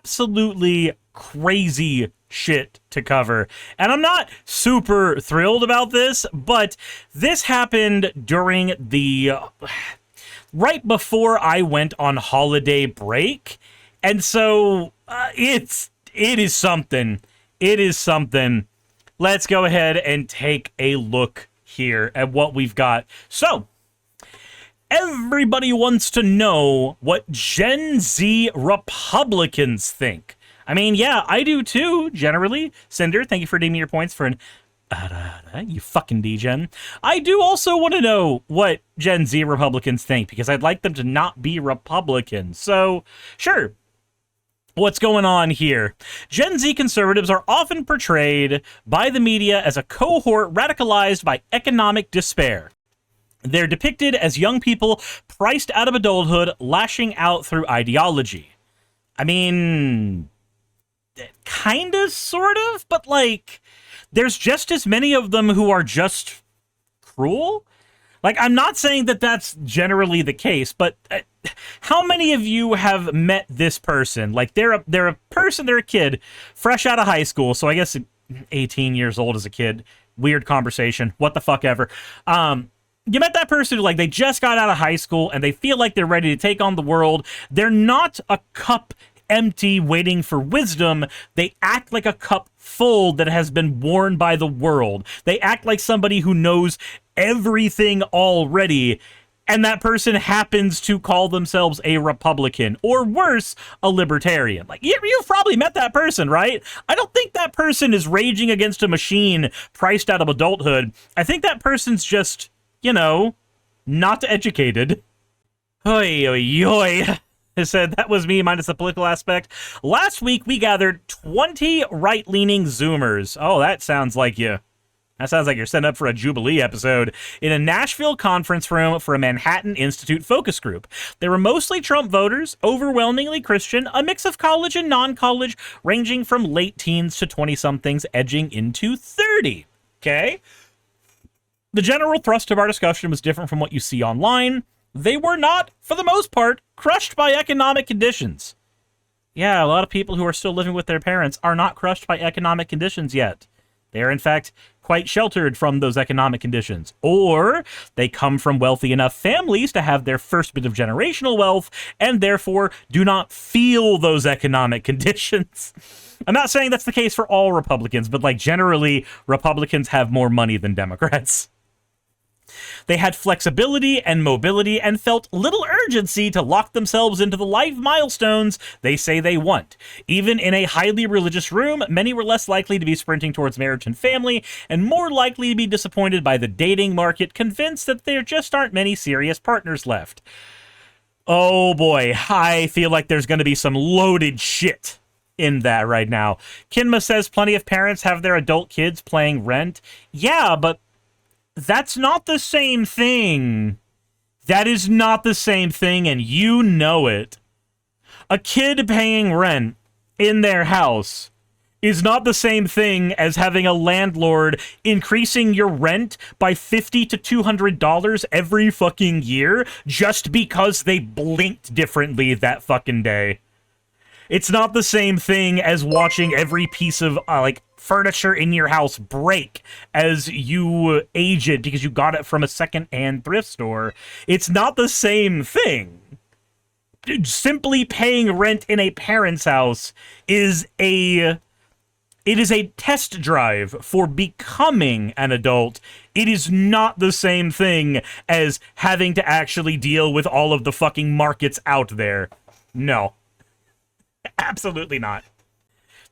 absolutely crazy shit to cover. And I'm not super thrilled about this, but this happened during the... right before I went on holiday break. And so it is something. It is something. Let's go ahead and take a look here at what we've got. So, everybody wants to know what Gen Z Republicans think. I mean, yeah, I do too, generally. Cinder, thank you for redeeming your points for an you fucking degen. I do also want to know what Gen Z Republicans think, because I'd like them to not be Republicans. So, sure. What's going on here? Gen Z conservatives are often portrayed by the media as a cohort radicalized by economic despair. They're depicted as young people priced out of adulthood, lashing out through ideology. I mean, kind of, sort of, but like, there's just as many of them who are just cruel. Like, I'm not saying that that's generally the case, but how many of you have met this person? Like, they're a kid, fresh out of high school, so I guess 18 years old as a kid. Weird conversation. What the fuck ever. You met that person who, like, they just got out of high school, and they feel like they're ready to take on the world. They're not a cup empty waiting for wisdom. They act like a cup full that has been worn by the world. They act like somebody who knows everything already, and that person happens to call themselves a Republican, or worse, a libertarian. Like, you've probably met that person, right? I don't think that person is raging against a machine priced out of adulthood. I think that person's just, you know, not educated. Oi, oi, oi. I said that was me minus the political aspect. Last week, we gathered 20 right-leaning Zoomers. Oh, that sounds like you. That sounds like you're setting up for a Jubilee episode. In a Nashville conference room for a Manhattan Institute focus group. They were mostly Trump voters, overwhelmingly Christian, a mix of college and non-college, ranging from late teens to 20-somethings, edging into 30. Okay? The general thrust of our discussion was different from what you see online. They were not, for the most part, crushed by economic conditions. Yeah, a lot of people who are still living with their parents are not crushed by economic conditions yet. They are, in fact, quite sheltered from those economic conditions. Or they come from wealthy enough families to have their first bit of generational wealth and therefore do not feel those economic conditions. I'm not saying that's the case for all Republicans, but like generally, Republicans have more money than Democrats. They had flexibility and mobility and felt little urgency to lock themselves into the life milestones they say they want. Even in a highly religious room, many were less likely to be sprinting towards marriage and family, and more likely to be disappointed by the dating market, convinced that there just aren't many serious partners left. Oh boy, I feel like there's going to be some loaded shit in that right now. Kinma says plenty of parents have their adult kids playing rent. Yeah, but that's not the same thing. That is not the same thing, and you know it. A kid paying rent in their house is not the same thing as having a landlord increasing your rent by $50 to $200 every fucking year just because they blinked differently that fucking day. It's not the same thing as watching every piece of, furniture in your house break as you age it because you got it from a second-hand thrift store. It's not the same thing. Simply paying rent in a parent's house is a test drive for becoming an adult. It is not the same thing as having to actually deal with all of the fucking markets out there. No. Absolutely not.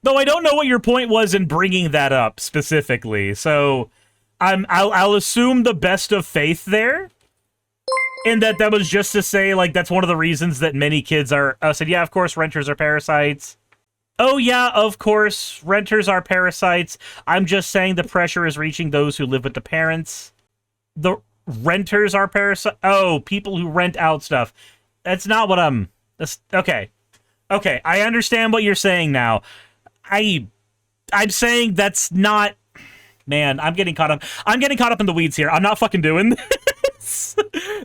Though I don't know what your point was in bringing that up specifically, so I'll assume the best of faith there, in that was just to say, like, that's one of the reasons that many kids are said, yeah, of course, renters are parasites. Oh yeah, of course, renters are parasites. I'm just saying the pressure is reaching those who live with the parents. The renters are parasites. Oh, people who rent out stuff. That's not what okay. Okay, I understand what you're saying now. I'm saying that's not... Man, I'm getting caught up in the weeds here. I'm not fucking doing this.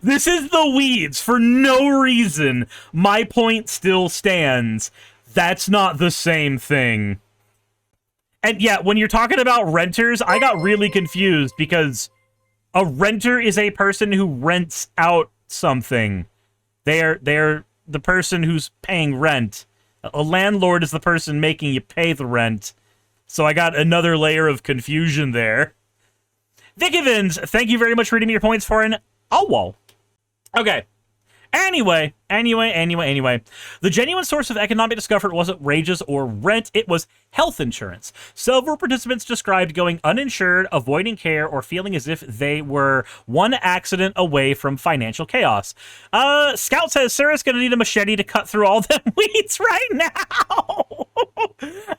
This is the weeds for no reason. My point still stands. That's not the same thing. And yeah, when you're talking about renters, I got really confused because a renter is a person who rents out something. They're the person who's paying rent. A landlord is the person making you pay the rent. So I got another layer of confusion there. Vic Evans, thank you very much for reading me your points for an wall. Okay. Anyway. The genuine source of economic discomfort wasn't wages or rent, it was health insurance. Several participants described going uninsured, avoiding care, or feeling as if they were one accident away from financial chaos. Scout says, Suris gonna need a machete to cut through all them weeds right now.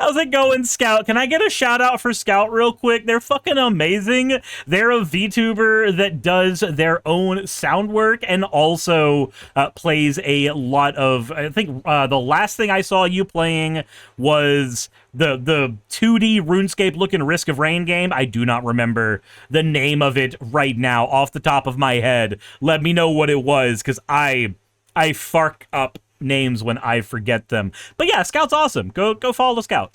How's it going, Scout? Can I get a shout out for Scout real quick? They're fucking amazing. They're a VTuber that does their own sound work and also plays a lot of, I think the last thing I saw you playing was the 2D RuneScape looking Risk of Rain game. I do not remember the name of it right now off the top of my head. Let me know what it was, because I fark up names when I forget them. But yeah, Scout's awesome. Go follow the Scout.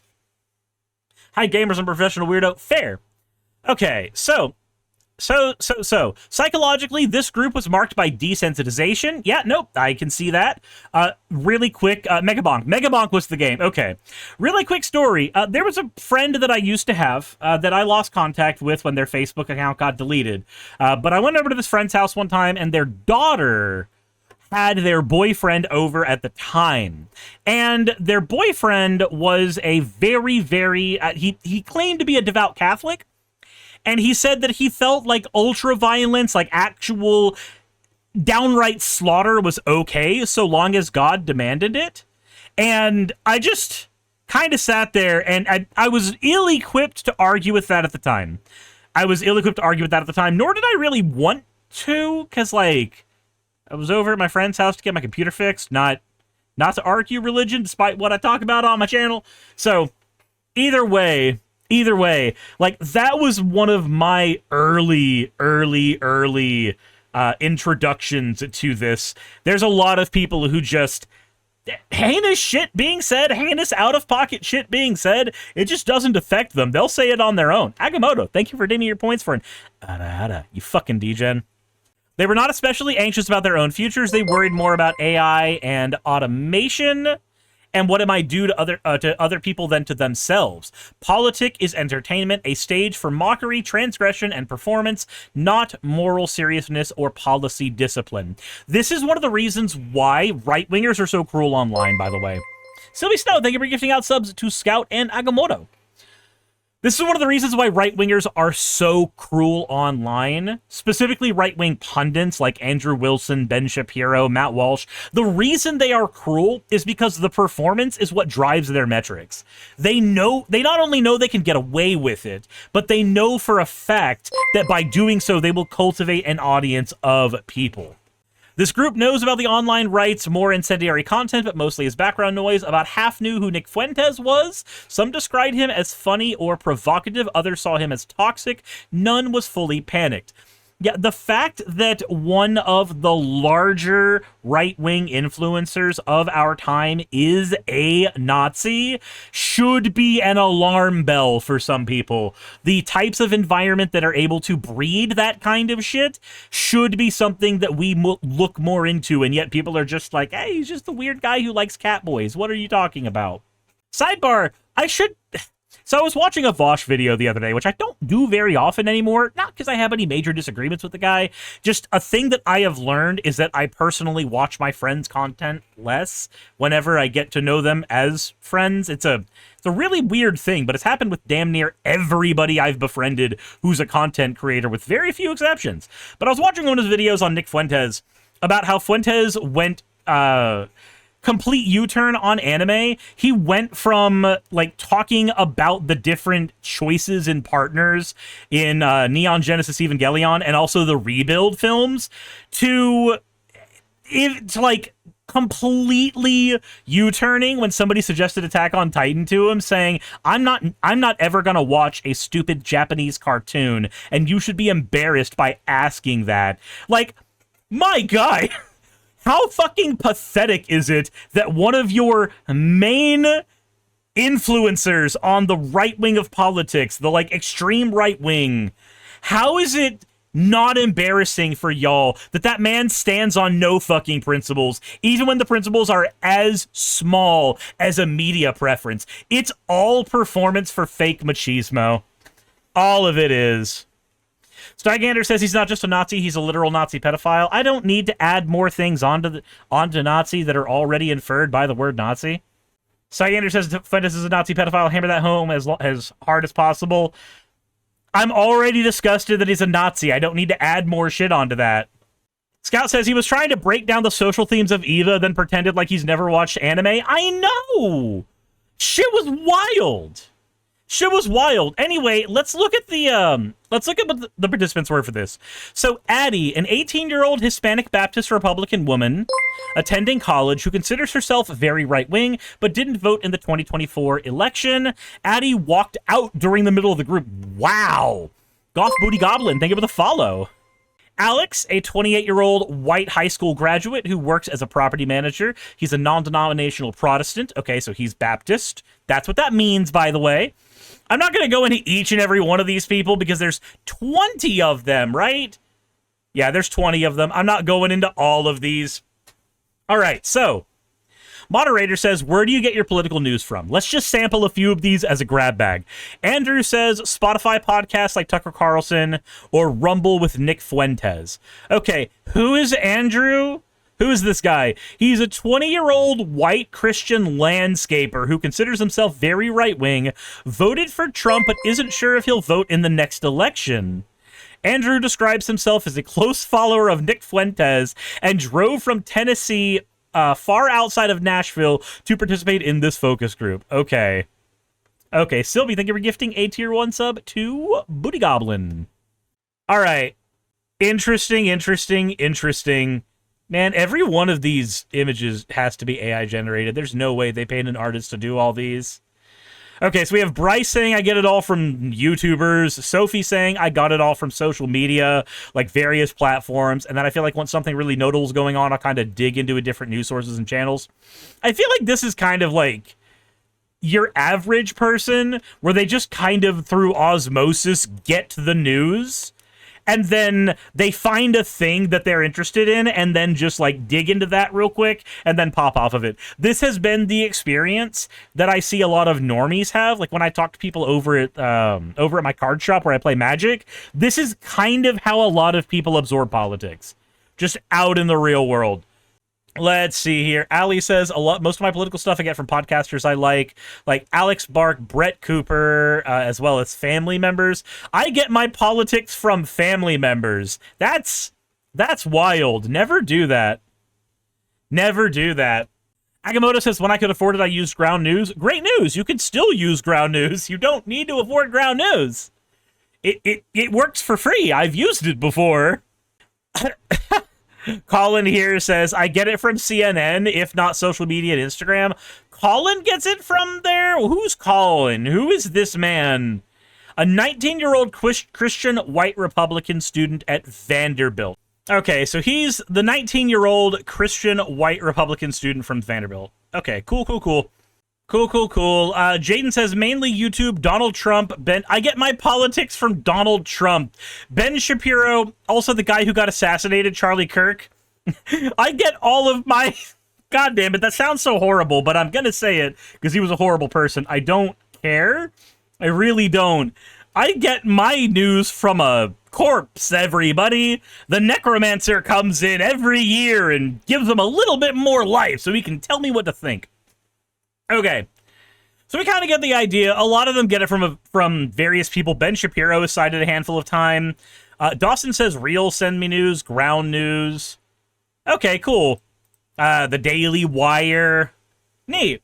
Hi, gamers and professional weirdo. Fair. Okay, so psychologically, this group was marked by desensitization. Yeah, nope, I can see that. Really quick, Megabonk. Megabonk was the game. Okay. Really quick story. There was a friend that I used to have that I lost contact with when their Facebook account got deleted. But I went over to this friend's house one time, and their daughter had their boyfriend over at the time. And their boyfriend was a very, very... he claimed to be a devout Catholic. And he said that he felt like ultra-violence, like actual downright slaughter was okay so long as God demanded it. And I just kind of sat there, and I was ill-equipped to argue with that at the time. Nor did I really want to, because, like, I was over at my friend's house to get my computer fixed, not to argue religion, despite what I talk about on my channel. So, either way, like, that was one of my early introductions to this. There's a lot of people who just, heinous shit being said, heinous out-of-pocket shit being said, it just doesn't affect them. They'll say it on their own. Agamotto, thank you for redeeming your points for an you fucking degen. They were not especially anxious about their own futures. They worried more about AI and automation and what it might do to other people than to themselves. Politic is entertainment, a stage for mockery, transgression, and performance, not moral seriousness or policy discipline. This is one of the reasons why right-wingers are so cruel online, by the way. Sylvie Snow, thank you for gifting out subs to Scout and Agamotto. This is one of the reasons why right-wingers are so cruel online, specifically right-wing pundits like Andrew Wilson, Ben Shapiro, Matt Walsh. The reason they are cruel is because the performance is what drives their metrics. They not only know they can get away with it, but they know for a fact that by doing so, they will cultivate an audience of people. This group knows about the online rights, more incendiary content, but mostly as background noise. About half knew who Nick Fuentes was. Some described him as funny or provocative. Others saw him as toxic. None was fully panicked. Yeah, the fact that one of the larger right-wing influencers of our time is a Nazi should be an alarm bell for some people. The types of environment that are able to breed that kind of shit should be something that we look more into, and yet people are just like, hey, he's just the weird guy who likes cat boys. What are you talking about? Sidebar, So I was watching a Vosh video the other day, which I don't do very often anymore, not because I have any major disagreements with the guy, just a thing that I have learned is that I personally watch my friends' content less whenever I get to know them as friends. It's a really weird thing, but it's happened with damn near everybody I've befriended who's a content creator, with very few exceptions. But I was watching one of his videos on Nick Fuentes about how Fuentes went complete U-turn on anime. He went from like talking about the different choices and partners in Neon Genesis Evangelion and also the Rebuild films to like completely U-turning when somebody suggested Attack on Titan to him, saying, I'm not ever gonna watch a stupid Japanese cartoon, and you should be embarrassed by asking that. Like, my guy, How fucking pathetic is it that one of your main influencers on the right wing of politics, the like extreme right wing, how is it not embarrassing for y'all that man stands on no fucking principles, even when the principles are as small as a media preference? It's all performance for fake machismo. All of it is. Steigander says he's not just a Nazi, he's a literal Nazi pedophile. I don't need to add more things onto Nazi that are already inferred by the word Nazi. Steigander says Fuentes is a Nazi pedophile. Hammer that home as hard as possible. I'm already disgusted that he's a Nazi. I don't need to add more shit onto that. Scout says he was trying to break down the social themes of Eva, then pretended like he's never watched anime. I know! Shit was wild. Shit was wild. Anyway, let's look at what the participants were for this. So Addie, an 18-year-old Hispanic Baptist Republican woman attending college who considers herself very right-wing but didn't vote in the 2024 election. Addie walked out during the middle of the group. Wow. Goth Booty Goblin, thank you for the follow. Alex, a 28-year-old white high school graduate who works as a property manager. He's a non-denominational Protestant. Okay, so he's Baptist. That's what that means, by the way. I'm not going to go into each and every one of these people because there's 20 of them, right? Yeah, there's 20 of them. I'm not going into all of these. All right, so moderator says, where do you get your political news from? Let's just sample a few of these as a grab bag. Andrew says Spotify podcasts like Tucker Carlson or Rumble with Nick Fuentes. Okay, who is Andrew? Who is this guy? He's a 20-year-old white Christian landscaper who considers himself very right-wing, voted for Trump, but isn't sure if he'll vote in the next election. Andrew describes himself as a close follower of Nick Fuentes and drove from Tennessee far outside of Nashville to participate in this focus group. Okay. Okay, Sylvie, thank you for gifting a tier 1 sub to Booty Goblin. All right. Interesting. Man, every one of these images has to be AI generated. There's no way they paid an artist to do all these. Okay, so we have Bryce saying I get it all from YouTubers. Sophie saying I got it all from social media, like various platforms. And then I feel like once something really notable is going on, I'll kind of dig into different news sources and channels. I feel like this is kind of like your average person where they just kind of through osmosis get the news. And then they find a thing that they're interested in and then just like dig into that real quick and then pop off of it. This has been the experience that I see a lot of normies have. Like when I talk to people over at my card shop where I play Magic, this is kind of how a lot of people absorb politics. Just out in the real world. Let's see here. Ali says most of my political stuff I get from podcasters I like Alex Bark, Brett Cooper, as well as family members. I get my politics from family members. That's wild. Never do that. Never do that. Agamotto says, when I could afford it, I used Ground News. Great news. You can still use Ground News. You don't need to afford Ground News. It works for free. I've used it before. Colin here says, I get it from CNN, if not social media and Instagram. Colin gets it from there? Who's Colin? Who is this man? A 19-year-old Christian white Republican student at Vanderbilt. Okay, so he's the 19-year-old Christian white Republican student from Vanderbilt. Okay, cool. Jaden says, mainly YouTube, Donald Trump, I get my politics from Donald Trump. Ben Shapiro, also the guy who got assassinated, Charlie Kirk. I get all of my... God damn it, that sounds so horrible, but I'm gonna say it because he was a horrible person. I don't care. I really don't. I get my news from a corpse, everybody. The necromancer comes in every year and gives them a little bit more life so he can tell me what to think. Okay, so we kind of get the idea. A lot of them get it from various people. Ben Shapiro has cited a handful of time. Dawson says, real send me news, Ground News. Okay, cool. The Daily Wire. Neat.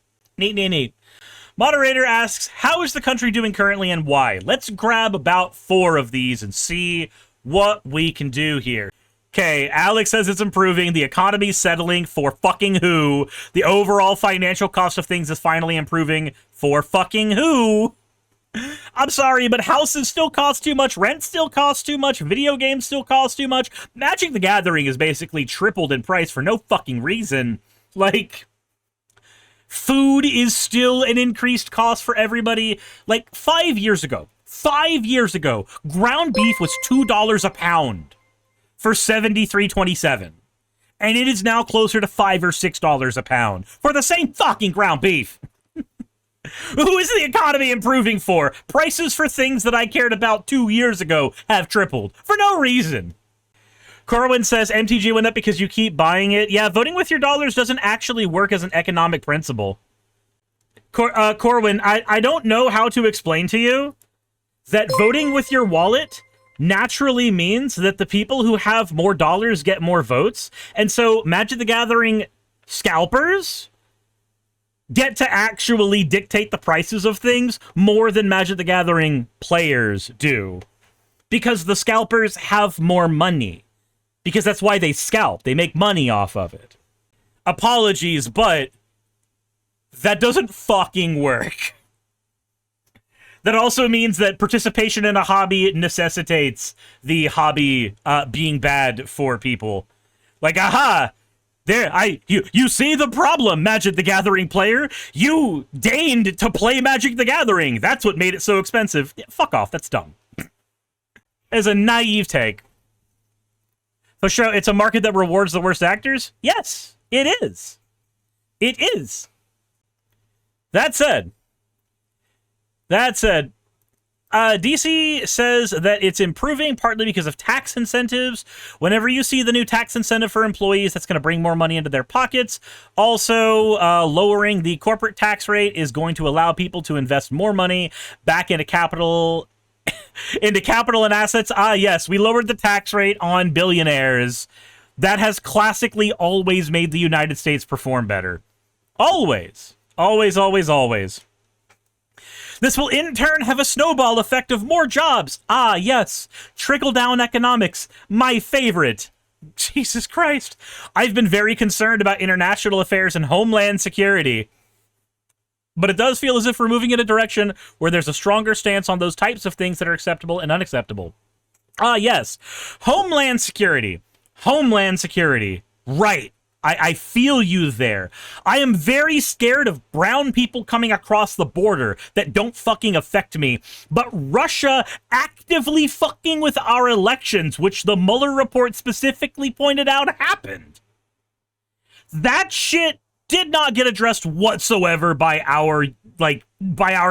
Moderator asks, how is the country doing currently and why? Let's grab about 4 of these and see what we can do here. Okay, Alex says it's improving. The economy's settling for fucking who? The overall financial cost of things is finally improving for fucking who? I'm sorry, but houses still cost too much, rent still costs too much, video games still cost too much. Magic the Gathering is basically tripled in price for no fucking reason. Like, food is still an increased cost for everybody. Like, 5 years ago, ground beef was $2 a pound for $73.27. And it is now closer to $5 or $6 a pound for the same fucking ground beef. Who is the economy improving for? Prices for things that I cared about 2 years ago have tripled for no reason. Corwin says MTG went up because you keep buying it. Yeah, voting with your dollars doesn't actually work as an economic principle. Corwin, I don't know how to explain to you that voting with your wallet naturally means that the people who have more dollars get more votes. And so Magic the Gathering scalpers get to actually dictate the prices of things more than Magic the Gathering players do. Because the scalpers have more money. Because that's why they scalp. They make money off of it. Apologies, but that doesn't fucking work. That also means that participation in a hobby necessitates the hobby being bad for people. Like, aha! There, you see the problem, Magic the Gathering player. You deigned to play Magic the Gathering. That's what made it so expensive. Yeah, fuck off, that's dumb. As a naive take. For sure, it's a market that rewards the worst actors? Yes, it is. It is. That said, DC says that it's improving partly because of tax incentives. Whenever you see the new tax incentive for employees, that's going to bring more money into their pockets. Also, lowering the corporate tax rate is going to allow people to invest more money back into capital and assets. Ah, yes, we lowered the tax rate on billionaires. That has classically always made the United States perform better. Always. Always, always, always. This will in turn have a snowball effect of more jobs. Ah, yes. Trickle-down economics. My favorite. Jesus Christ. I've been very concerned about international affairs and homeland security. But it does feel as if we're moving in a direction where there's a stronger stance on those types of things that are acceptable and unacceptable. Ah, yes. Homeland security. Homeland security. Right. I feel you there. I am very scared of brown people coming across the border that don't fucking affect me. But Russia actively fucking with our elections, which the Mueller report specifically pointed out happened. That shit did not get addressed whatsoever by our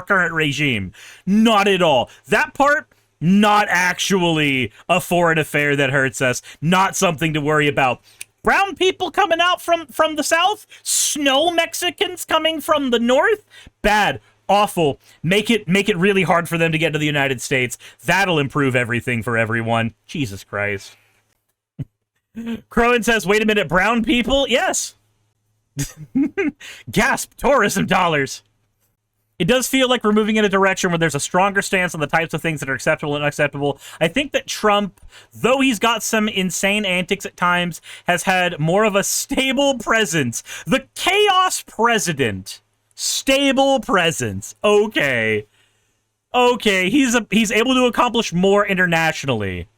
current regime. Not at all. That part, not actually a foreign affair that hurts us. Not something to worry about. Brown people coming out from the south? Snow Mexicans coming from the north? Bad. Awful. Make it really hard for them to get to the United States. That'll improve everything for everyone. Jesus Christ. Crowan says, wait a minute, brown people? Yes. Gasp, tourism dollars. It does feel like we're moving in a direction where there's a stronger stance on the types of things that are acceptable and unacceptable. I think that Trump, though he's got some insane antics at times, has had more of a stable presence. The chaos president. Stable presence. Okay. Okay, he's able to accomplish more internationally.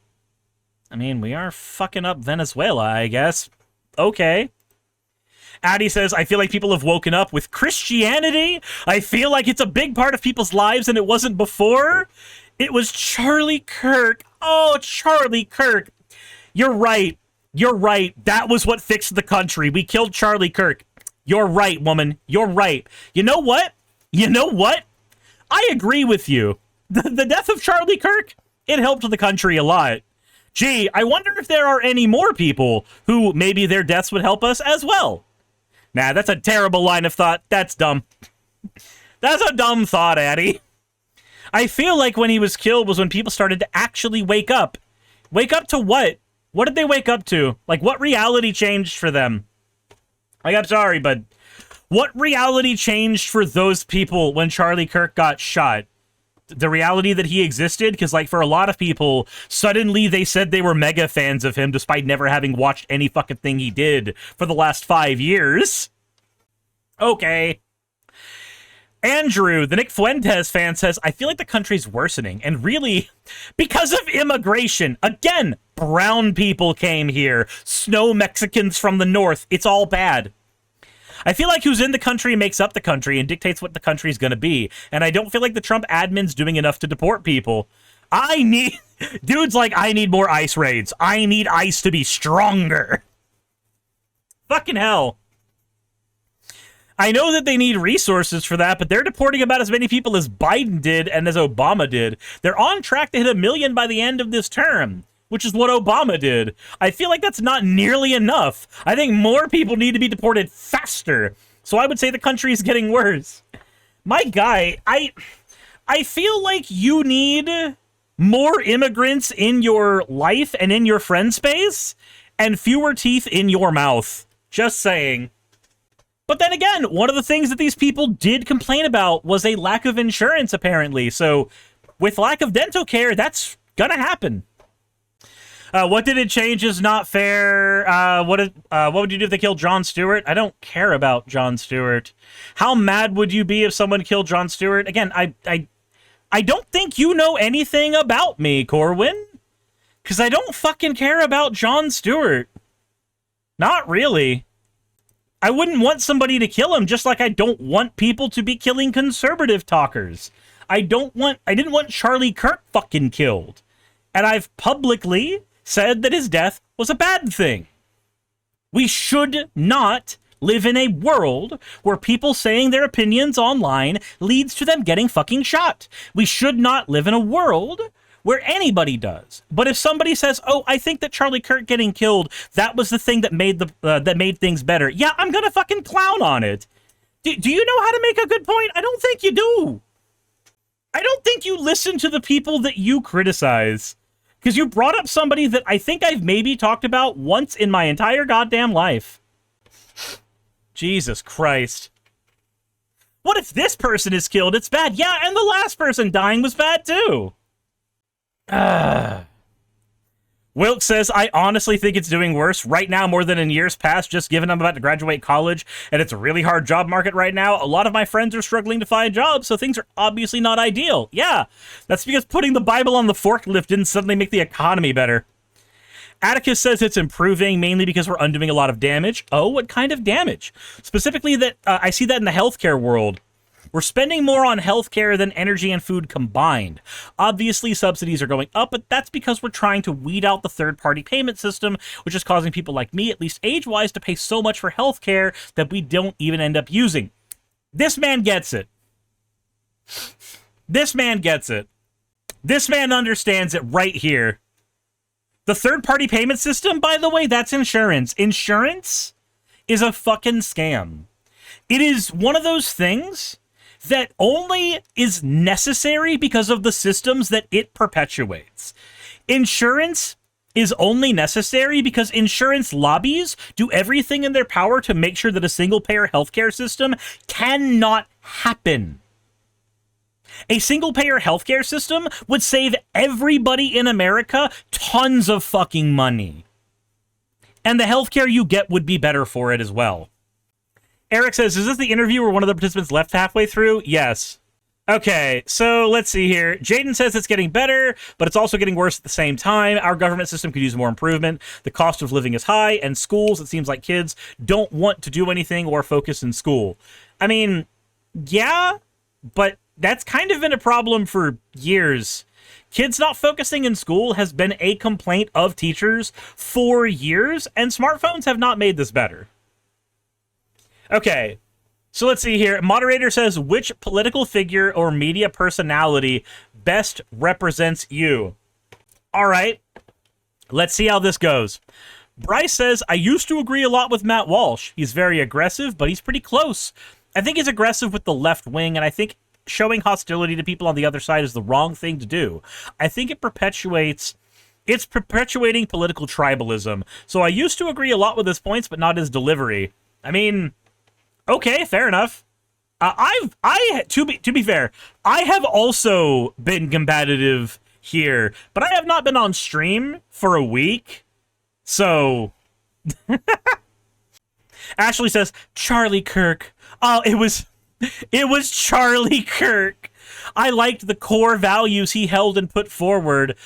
I mean, we are fucking up Venezuela, I guess. Okay. Addie says, I feel like people have woken up with Christianity. I feel like it's a big part of people's lives and it wasn't before. It was Charlie Kirk. Oh, Charlie Kirk. You're right. You're right. That was what fixed the country. We killed Charlie Kirk. You're right, woman. You're right. You know what? You know what? I agree with you. The death of Charlie Kirk, it helped the country a lot. Gee, I wonder if there are any more people who maybe their deaths would help us as well. Nah, that's a terrible line of thought. That's dumb. That's a dumb thought, Addie. I feel like when he was killed was when people started to actually wake up. Wake up to what? What did they wake up to? Like, what reality changed for them? Like, I'm sorry, but what reality changed for those people when Charlie Kirk got shot? The reality that he existed? Because, like, for a lot of people, suddenly they said they were mega fans of him despite never having watched any fucking thing he did for the last 5 years. Okay. Andrew, the Nick Fuentes fan, says, I feel like the country's worsening, and really, because of immigration. Again, brown people came here, snow Mexicans from the north. It's all bad. I feel like who's in the country makes up the country and dictates what the country's going to be, and I don't feel like the Trump admin's doing enough to deport people. Dude's like, I need more ICE raids. I need ICE to be stronger. Fucking hell. I know that they need resources for that, but they're deporting about as many people as Biden did and as Obama did. They're on track to hit 1 million by the end of this term, which is what Obama did. I feel like that's not nearly enough. I think more people need to be deported faster. So I would say the country is getting worse. My guy, I feel like you need more immigrants in your life and in your friend space and fewer teeth in your mouth. Just saying. But then again, one of the things that these people did complain about was a lack of insurance, apparently. So with lack of dental care, that's gonna happen. What did it change is not fair. What would you do if they killed Jon Stewart? I don't care about Jon Stewart. How mad would you be if someone killed Jon Stewart? Again, I don't think you know anything about me, Corwin. Because I don't fucking care about Jon Stewart. Not really. I wouldn't want somebody to kill him, just like I don't want people to be killing conservative talkers. I didn't want Charlie Kirk fucking killed. And I've publicly said that his death was a bad thing. We should not live in a world where people saying their opinions online leads to them getting fucking shot. We should not live in a world where anybody does. But if somebody says, oh, I think that Charlie Kirk getting killed, that was the thing that made things better. Yeah, I'm gonna fucking clown on it. Do you know how to make a good point? I don't think you do. I don't think you listen to the people that you criticize. Because you brought up somebody that I think I've maybe talked about once in my entire goddamn life. Jesus Christ. What if this person is killed? It's bad. Yeah, and the last person dying was bad too. Wilk says, I honestly think it's doing worse right now more than in years past, just given I'm about to graduate college and it's a really hard job market right now. A lot of my friends are struggling to find jobs, so things are obviously not ideal. Yeah, that's because putting the Bible on the forklift didn't suddenly make the economy better. Atticus says it's improving mainly because we're undoing a lot of damage. Oh, what kind of damage? Specifically that I see that in the healthcare world. We're spending more on healthcare than energy and food combined. Obviously, subsidies are going up, but that's because we're trying to weed out the third-party payment system, which is causing people like me, at least age-wise, to pay so much for healthcare that we don't even end up using. This man gets it. This man gets it. This man understands it right here. The third-party payment system, by the way, that's insurance. Insurance is a fucking scam. It is one of those things that only is necessary because of the systems that it perpetuates. Insurance is only necessary because insurance lobbies do everything in their power to make sure that a single-payer healthcare system cannot happen. A single-payer healthcare system would save everybody in America tons of fucking money. And the healthcare you get would be better for it as well. Eric says, is this the interview where one of the participants left halfway through? Yes. Okay, so let's see here. Jaden says it's getting better, but it's also getting worse at the same time. Our government system could use more improvement. The cost of living is high, and schools, it seems like kids don't want to do anything or focus in school. I mean, yeah, but that's kind of been a problem for years. Kids not focusing in school has been a complaint of teachers for years, and smartphones have not made this better. Okay, so let's see here. Moderator says, which political figure or media personality best represents you? All right, let's see how this goes. Bryce says, I used to agree a lot with Matt Walsh. He's very aggressive, but he's pretty close. I think he's aggressive with the left wing, and I think showing hostility to people on the other side is the wrong thing to do. I think it's perpetuating political tribalism. So I used to agree a lot with his points, but not his delivery. I mean, okay, fair enough. To be fair, I have also been combative here, but I have not been on stream for a week. So Ashley says, Charlie Kirk. Oh, it was It was Charlie Kirk. I liked the core values he held and put forward.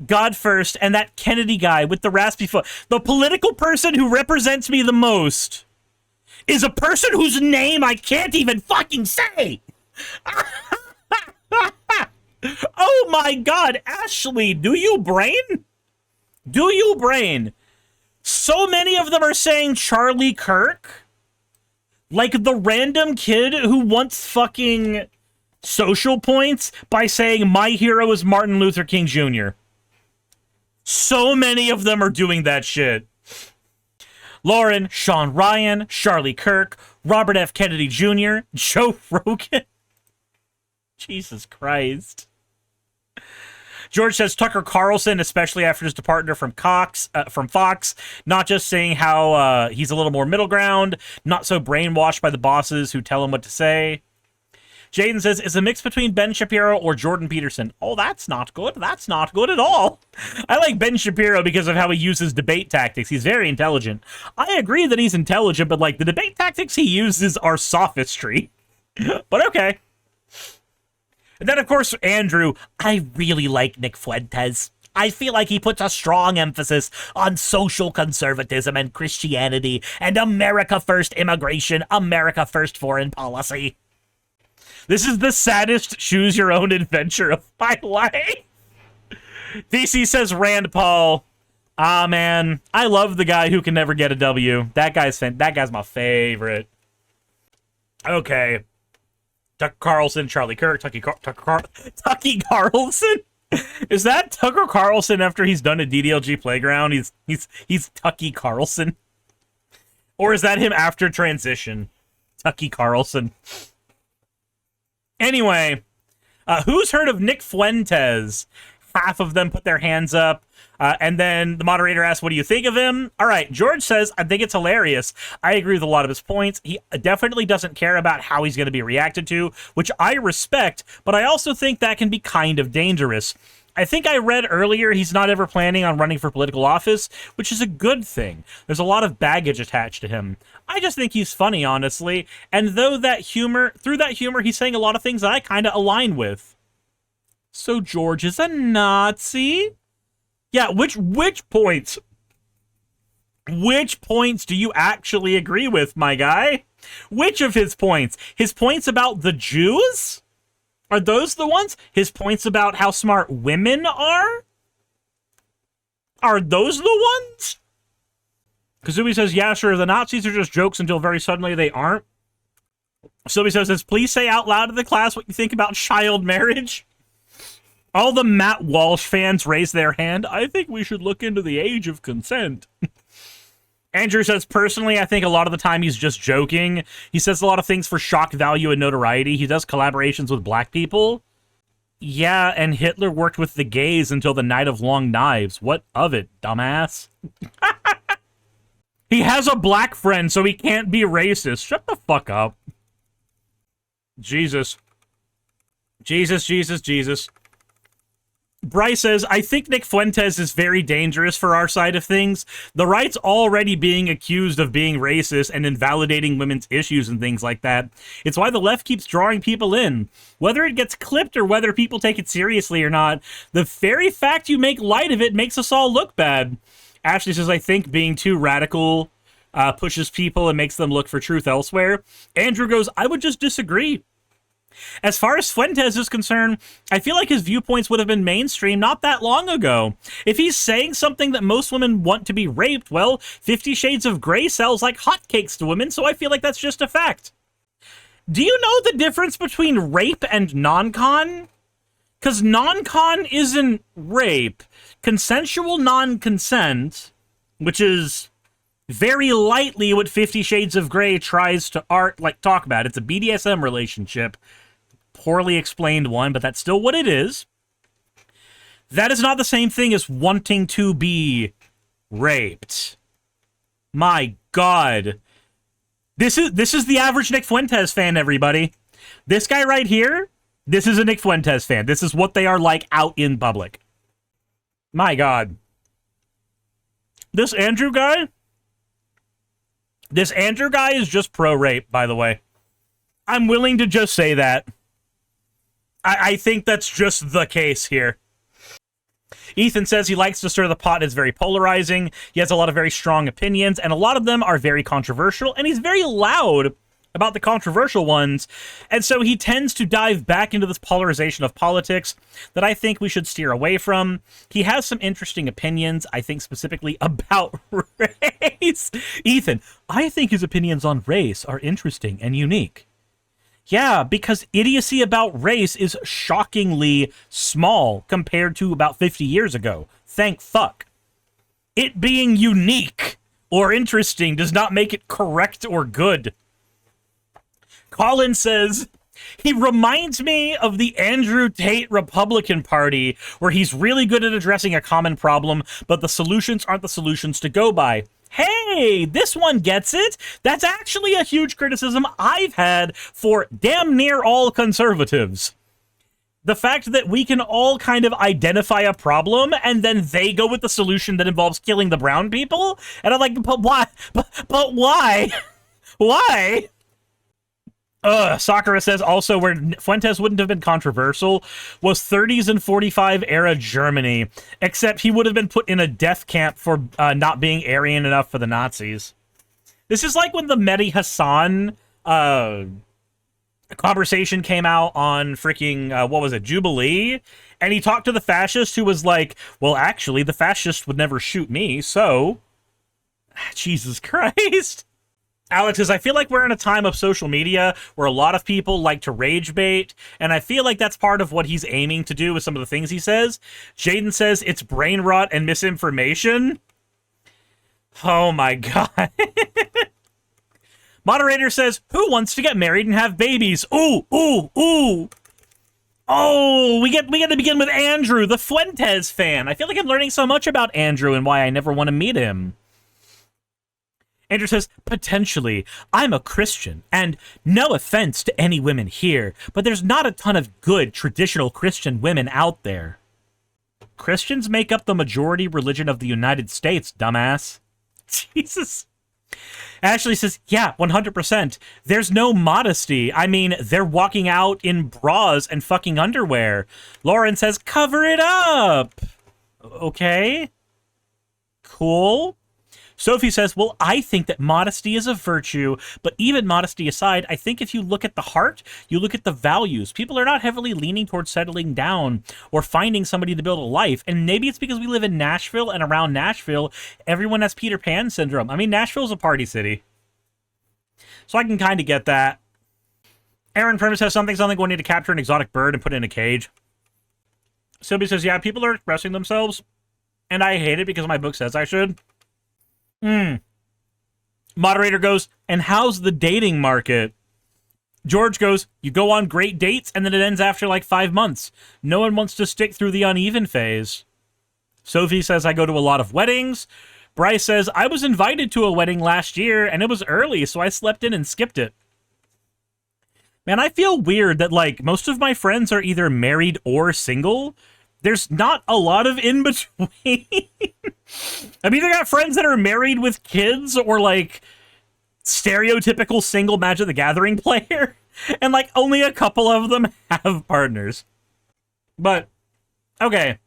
God first, and that Kennedy guy with the raspy foot. The political person who represents me the most is a person whose name I can't even fucking say. Oh my God, Ashley, do you brain? Do you brain? So many of them are saying Charlie Kirk. Like the random kid who wants fucking social points by saying my hero is Martin Luther King Jr. So many of them are doing that shit. Lauren, Sean Ryan, Charlie Kirk, Robert F. Kennedy Jr., Joe Rogan. Jesus Christ. George says Tucker Carlson, especially after his departure from Fox, not just saying how he's a little more middle ground, not so brainwashed by the bosses who tell him what to say. Jaden says, it's a mix between Ben Shapiro or Jordan Peterson. Oh, that's not good. That's not good at all. I like Ben Shapiro because of how he uses debate tactics. He's very intelligent. I agree that he's intelligent, but like the debate tactics he uses are sophistry. But okay. And then, of course, Andrew, I really like Nick Fuentes. I feel like he puts a strong emphasis on social conservatism and Christianity and America First immigration, America First foreign policy. This is the saddest choose your own adventure of my life. DC says Rand Paul. Ah, man, I love the guy who can never get a W. That guy's my favorite. Okay. Tucker Carlson, Charlie Kirk, Tucky Carlson. Is that Tucker Carlson after he's done a DDLG Playground? He's Tucky Carlson, or is that him after transition? Tucky Carlson. Anyway, who's heard of Nick Fuentes? Half of them put their hands up. And then the moderator asks, what do you think of him? All right, George says, I think it's hilarious. I agree with a lot of his points. He definitely doesn't care about how he's going to be reacted to, which I respect, but I also think that can be kind of dangerous. I think I read earlier he's not ever planning on running for political office, which is a good thing. There's a lot of baggage attached to him. I just think he's funny, honestly, and through that humor, he's saying a lot of things that I kind of align with. So George is a Nazi? Yeah, which points? Which points do you actually agree with, my guy? Which of his points? His points about the Jews? Are those the ones? His points about how smart women are? Are those the ones? Kazumi says, yeah, sure, the Nazis are just jokes until very suddenly they aren't. Sylvie says, please say out loud to the class what you think about child marriage. All the Matt Walsh fans raise their hand. I think we should look into the age of consent. Andrew says, personally, I think a lot of the time he's just joking. He says a lot of things for shock value and notoriety. He does collaborations with black people. Yeah, and Hitler worked with the gays until the Night of Long Knives. What of it, dumbass? He has a black friend, so he can't be racist. Shut the fuck up. Jesus. Jesus, Jesus, Jesus. Bryce says, I think Nick Fuentes is very dangerous for our side of things. The right's already being accused of being racist and invalidating women's issues and things like that. It's why the left keeps drawing people in. Whether it gets clipped or whether people take it seriously or not, the very fact you make light of it makes us all look bad. Ashley says, I think being too radical pushes people and makes them look for truth elsewhere. Andrew goes, I would just disagree. As far as Fuentes is concerned, I feel like his viewpoints would have been mainstream not that long ago. If he's saying something that most women want to be raped, well, 50 Shades of Grey sells like hotcakes to women, so I feel like that's just a fact. Do you know the difference between rape and non-con? Because non-con isn't rape. Consensual non-consent, which is very lightly what 50 Shades of Grey tries to talk about. It's a BDSM relationship. Poorly explained one, but that's still what it is. That is not the same thing as wanting to be raped. My God. This is the average Nick Fuentes fan, everybody. This guy right here, this is a Nick Fuentes fan. This is what they are like out in public. My God. This Andrew guy is just pro-rape, by the way. I'm willing to just say that. I think that's just the case here. Ethan says he likes to stir the pot. It's very polarizing. He has a lot of very strong opinions, and a lot of them are very controversial, and he's very loud about the controversial ones, and so he tends to dive back into this polarization of politics that I think we should steer away from. He has some interesting opinions, I think specifically about race. Ethan, I think his opinions on race are interesting and unique. Yeah, because idiocy about race is shockingly small compared to about 50 years ago. Thank fuck. It being unique or interesting does not make it correct or good. Colin says, he reminds me of the Andrew Tate Republican Party, where he's really good at addressing a common problem, but the solutions aren't the solutions to go by. Hey, this one gets it. That's actually a huge criticism I've had for damn near all conservatives. The fact that we can all kind of identify a problem and then they go with the solution that involves killing the brown people. And I'm like, but why? But why? Why? Sakura says also where Fuentes wouldn't have been controversial was 30s and 45 era Germany, except he would have been put in a death camp for not being Aryan enough for the Nazis. This is like when the Mehdi Hassan conversation came out on freaking, what was it, Jubilee? And he talked to the fascist who was like, well, actually, the fascists would never shoot me, so... Jesus Christ. Alex says, I feel like we're in a time of social media where a lot of people like to rage bait, and I feel like that's part of what he's aiming to do with some of the things he says. Jaden says it's brain rot and misinformation. Oh my god. Moderator says, who wants to get married and have babies? Ooh, ooh, ooh. Oh, we get to begin with Andrew, the Fuentes fan. I feel like I'm learning so much about Andrew and why I never want to meet him. Andrew says, potentially, I'm a Christian, and no offense to any women here, but there's not a ton of good traditional Christian women out there. Christians make up the majority religion of the United States, dumbass. Jesus. Ashley says, yeah, 100%. There's no modesty. I mean, they're walking out in bras and fucking underwear. Lauren says, cover it up. Okay. Cool. Sophie says, well, I think that modesty is a virtue, but even modesty aside, I think if you look at the heart, you look at the values. People are not heavily leaning towards settling down or finding somebody to build a life. And maybe it's because we live in Nashville, and around Nashville, everyone has Peter Pan syndrome. I mean, Nashville's a party city. So I can kind of get that. Aaron Primus has something we need to capture an exotic bird and put it in a cage. Sylvie says, yeah, people are expressing themselves, and I hate it because my book says I should. Moderator goes, and how's the dating market? George goes, you go on great dates, and then it ends after like 5 months. No one wants to stick through the uneven phase. Sophie says, I go to a lot of weddings. Bryce says, I was invited to a wedding last year, and it was early, so I slept in and skipped it. Man, I feel weird that, like, most of my friends are either married or single. There's not a lot of in-between. I've either got friends that are married with kids or, like, stereotypical single Magic the Gathering player. And, like, only a couple of them have partners. But, okay.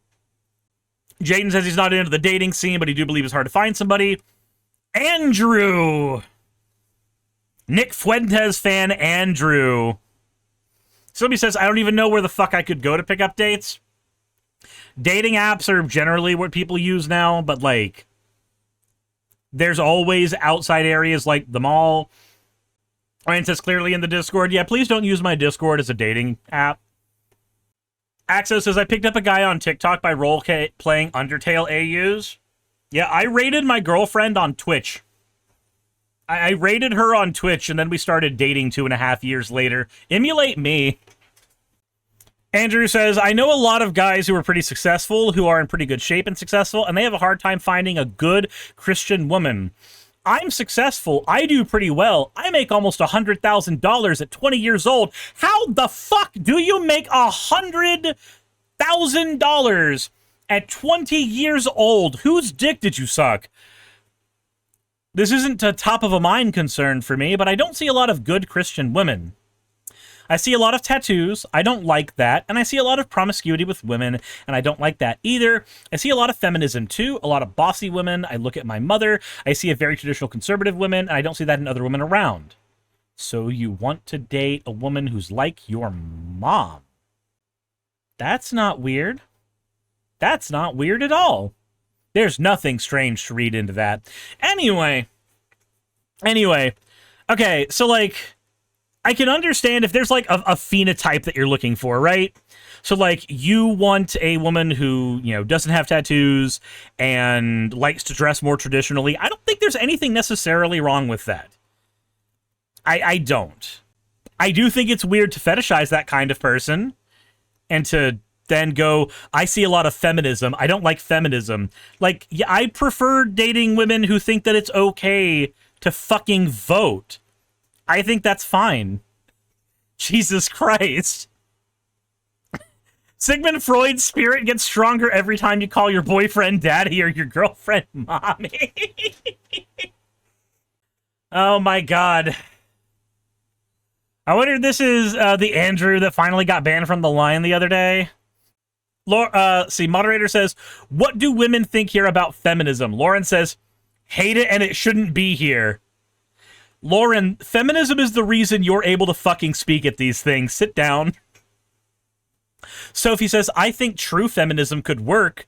Jaden says he's not into the dating scene, but he do believe it's hard to find somebody. Andrew! Nick Fuentes fan Andrew. Somebody says, I don't even know where the fuck I could go to pick up dates. Dating apps are generally what people use now, but, like, there's always outside areas like the mall. Ryan says clearly in the Discord, yeah, please don't use my Discord as a dating app. Axo says, I picked up a guy on TikTok by role-playing Undertale AUs. Yeah, I rated my girlfriend on Twitch. I rated her on Twitch, and then we started dating 2.5 years later. Emulate me. Andrew says, I know a lot of guys who are pretty successful, who are in pretty good shape and successful, and they have a hard time finding a good Christian woman. I'm successful. I do pretty well. I make almost $100,000 at 20 years old. How the fuck do you make $100,000 at 20 years old? Whose dick did you suck? This isn't a top of a mind concern for me, but I don't see a lot of good Christian women. I see a lot of tattoos. I don't like that. And I see a lot of promiscuity with women, and I don't like that either. I see a lot of feminism too, a lot of bossy women. I look at my mother. I see a very traditional conservative women, and I don't see that in other women around. So you want to date a woman who's like your mom. That's not weird. That's not weird at all. There's nothing strange to read into that. Anyway. Okay, so, like, I can understand if there's, like, a phenotype that you're looking for, right? So, like, you want a woman who, you know, doesn't have tattoos and likes to dress more traditionally. I don't think there's anything necessarily wrong with that. I don't. I do think it's weird to fetishize that kind of person and to then go, I see a lot of feminism. I don't like feminism. Like, yeah, I prefer dating women who think that it's okay to fucking vote. I think that's fine. Jesus Christ. Sigmund Freud's spirit gets stronger every time you call your boyfriend daddy or your girlfriend mommy. Oh my god. I wonder if this is the Andrew that finally got banned from the line the other day. Moderator says, what do women think here about feminism? Lauren says, hate it and it shouldn't be here. Lauren, feminism is the reason you're able to fucking speak at these things. Sit down. Sophie says, I think true feminism could work.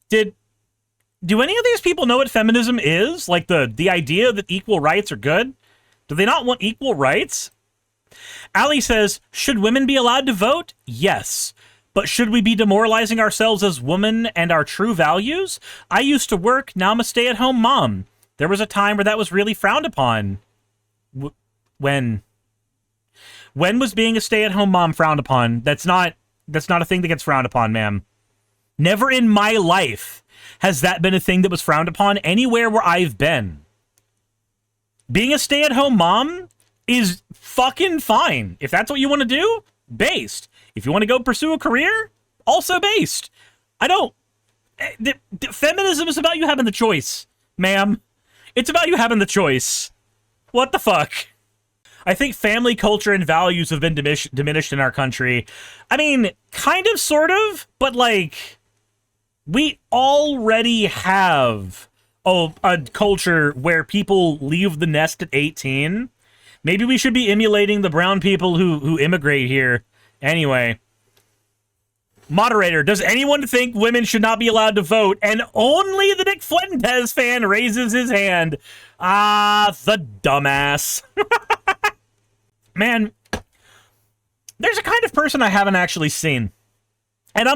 Do any of these people know what feminism is? Like the idea that equal rights are good? Do they not want equal rights? Ali says, should women be allowed to vote? Yes. But should we be demoralizing ourselves as women and our true values? I used to work, now I'm a stay-at-home mom. There was a time where that was really frowned upon. When was being a stay-at-home mom frowned upon? That's not a thing that gets frowned upon, ma'am. Never in my life has that been a thing that was frowned upon anywhere where I've been. Being a stay-at-home mom is fucking fine. If that's what you want to do, based. If you want to go pursue a career, also based. I don't... Feminism is about you having the choice, ma'am. It's about you having the choice. What the fuck? I think family culture and values have been diminished in our country. I mean, kind of, sort of, but like, we already have a culture where people leave the nest at 18. Maybe we should be emulating the brown people who immigrate here. Anyway. Moderator, does anyone think women should not be allowed to vote? And only the Nick Fuentes fan raises his hand. Ah, the dumbass. Man, there's a kind of person I haven't actually seen. And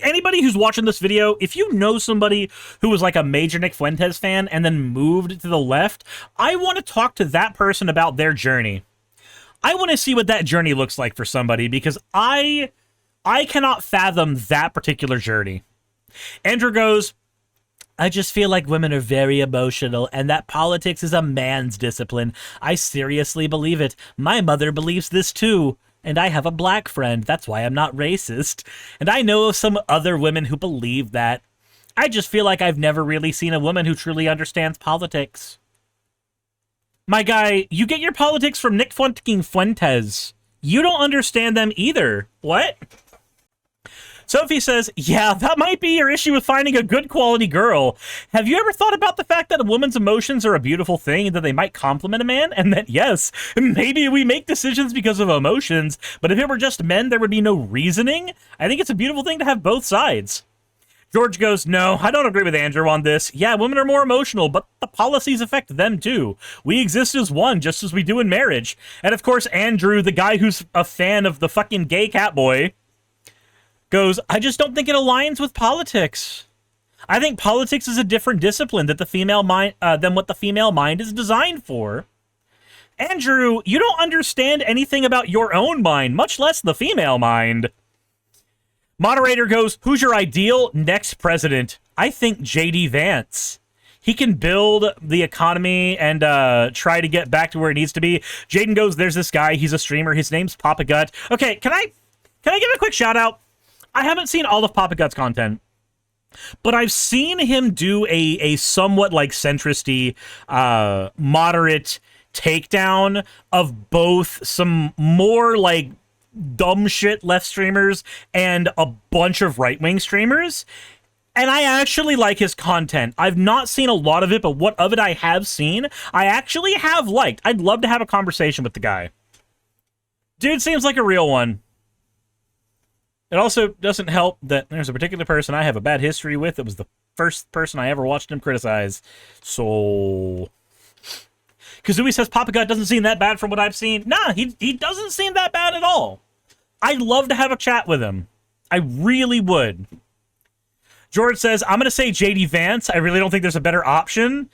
anybody who's watching this video, if you know somebody who was like a major Nick Fuentes fan and then moved to the left, I want to talk to that person about their journey. I want to see what that journey looks like for somebody, because I cannot fathom that particular journey. Andrew goes, I just feel like women are very emotional and that politics is a man's discipline. I seriously believe it. My mother believes this too. And I have a black friend. That's why I'm not racist. And I know of some other women who believe that. I just feel like I've never really seen a woman who truly understands politics. My guy, you get your politics from Nick fucking Fuentes. You don't understand them either. What? Sophie says, yeah, that might be your issue with finding a good quality girl. Have you ever thought about the fact that a woman's emotions are a beautiful thing and that they might compliment a man? And that, yes, maybe we make decisions because of emotions, but if it were just men, there would be no reasoning. I think it's a beautiful thing to have both sides. George goes, no, I don't agree with Andrew on this. Yeah, women are more emotional, but the policies affect them too. We exist as one, just as we do in marriage. And of course, Andrew, the guy who's a fan of the fucking gay catboy, goes, I just don't think it aligns with politics. I think politics is a different discipline that the female mind than what the female mind is designed for. Andrew, you don't understand anything about your own mind, much less the female mind. Moderator goes, who's your ideal next president? I think J.D. Vance. He can build the economy and try to get back to where it needs to be. Jaden goes, there's this guy, he's a streamer, his name's Papa Gut. Okay, can I give a quick shout out? I haven't seen all of Papa Gut's content, but I've seen him do a somewhat like centrist-y, moderate takedown of both some more like dumb shit left streamers and a bunch of right-wing streamers. And I actually like his content. I've not seen a lot of it, but what of it I have seen, I actually have liked. I'd love to have a conversation with the guy. Dude seems like a real one. It also doesn't help that there's a particular person I have a bad history with. It was the first person I ever watched him criticize. So... Kazooie says Papa God doesn't seem that bad from what I've seen. Nah, he doesn't seem that bad at all. I'd love to have a chat with him. I really would. George says, I'm going to say JD Vance. I really don't think there's a better option.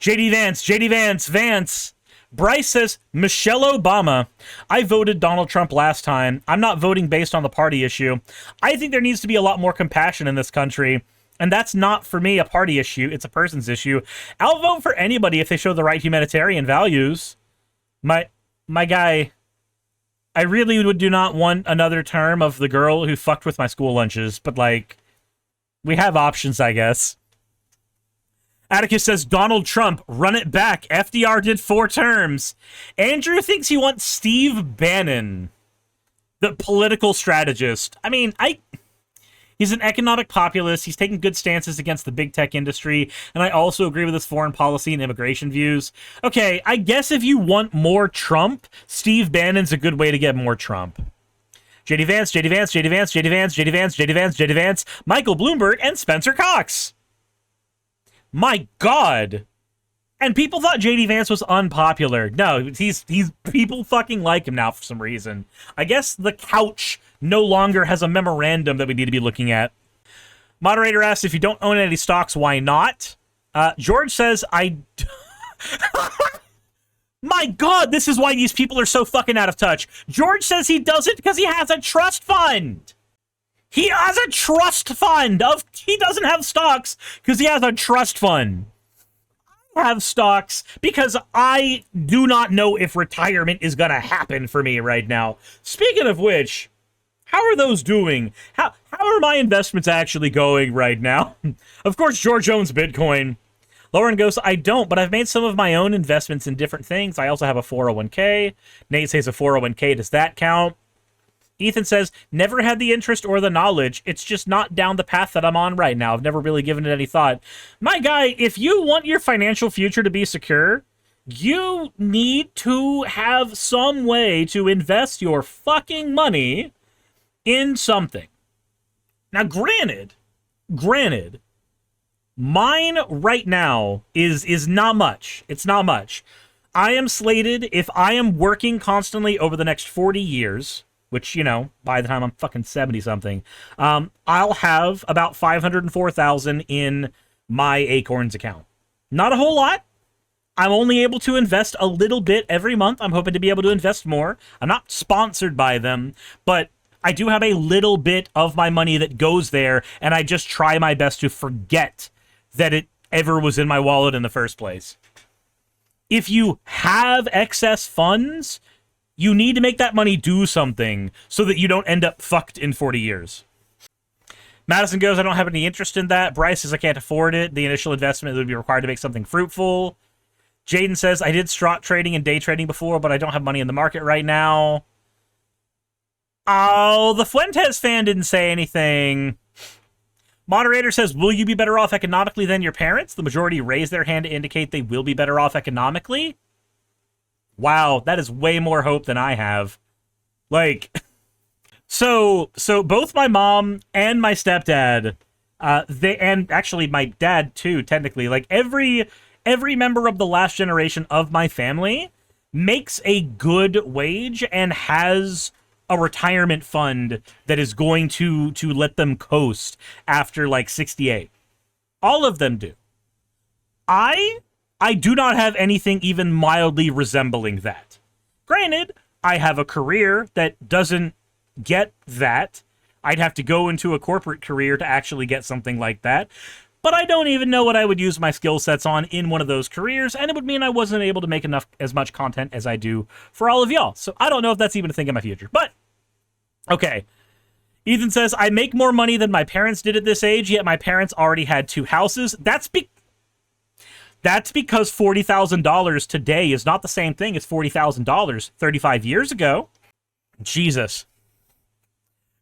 JD Vance, Vance. Bryce says, Michelle Obama. I voted Donald Trump last time. I'm not voting based on the party issue. I think there needs to be a lot more compassion in this country. And that's not, for me, a party issue. It's a person's issue. I'll vote for anybody if they show the right humanitarian values. My guy, I really do not want another term of the girl who fucked with my school lunches. But, like, we have options, I guess. Atticus says, Donald Trump, run it back. FDR did 4 terms. Andrew thinks he wants Steve Bannon, the political strategist. I mean, he's an economic populist. He's taking good stances against the big tech industry. And I also agree with his foreign policy and immigration views. Okay, I guess if you want more Trump, Steve Bannon's a good way to get more Trump. JD Vance, JD Vance, JD Vance, JD Vance, JD Vance, JD Vance, JD Vance, Michael Bloomberg, and Spencer Cox. My God. And people thought JD Vance was unpopular. No, he's people fucking like him now for some reason. I guess the couch no longer has a memorandum that we need to be looking at. Moderator asks, if you don't own any stocks, why not? George says, My God, this is why these people are so fucking out of touch. George says he does it because he has a trust fund. He has a trust fund. He doesn't have stocks because he has a trust fund. I have stocks because I do not know if retirement is going to happen for me right now. Speaking of which, how are those doing? How are my investments actually going right now? Of course, George owns Bitcoin. Lauren goes, I don't, but I've made some of my own investments in different things. I also have a 401k. Nate says a 401k. Does that count? Ethan says, never had the interest or the knowledge. It's just not down the path that I'm on right now. I've never really given it any thought. My guy, if you want your financial future to be secure, you need to have some way to invest your fucking money in something. Now, granted, mine right now is not much. It's not much. I am slated, if I am working constantly over the next 40 years... which, you know, by the time I'm fucking 70-something, I'll have about $504,000 in my Acorns account. Not a whole lot. I'm only able to invest a little bit every month. I'm hoping to be able to invest more. I'm not sponsored by them, but I do have a little bit of my money that goes there, and I just try my best to forget that it ever was in my wallet in the first place. If you have excess funds... you need to make that money do something so that you don't end up fucked in 40 years. Madison goes, I don't have any interest in that. Bryce says, I can't afford it. The initial investment would be required to make something fruitful. Jaden says, I did stock trading and day trading before, but I don't have money in the market right now. Oh, the Fuentes fan didn't say anything. Moderator says, will you be better off economically than your parents? The majority raise their hand to indicate they will be better off economically. Wow, that is way more hope than I have. Like, so both my mom and my stepdad, and actually my dad too, technically, like every member of the last generation of my family makes a good wage and has a retirement fund that is going to let them coast after like 68. All of them do. I do not have anything even mildly resembling that. Granted, I have a career that doesn't get that. I'd have to go into a corporate career to actually get something like that. But I don't even know what I would use my skill sets on in one of those careers, and it would mean I wasn't able to make as much content as I do for all of y'all. So I don't know if that's even a thing in my future. But, okay. Ethan says, I make more money than my parents did at this age, yet my parents already had 2 houses. That's because $40,000 today is not the same thing as $40,000 35 years ago. Jesus.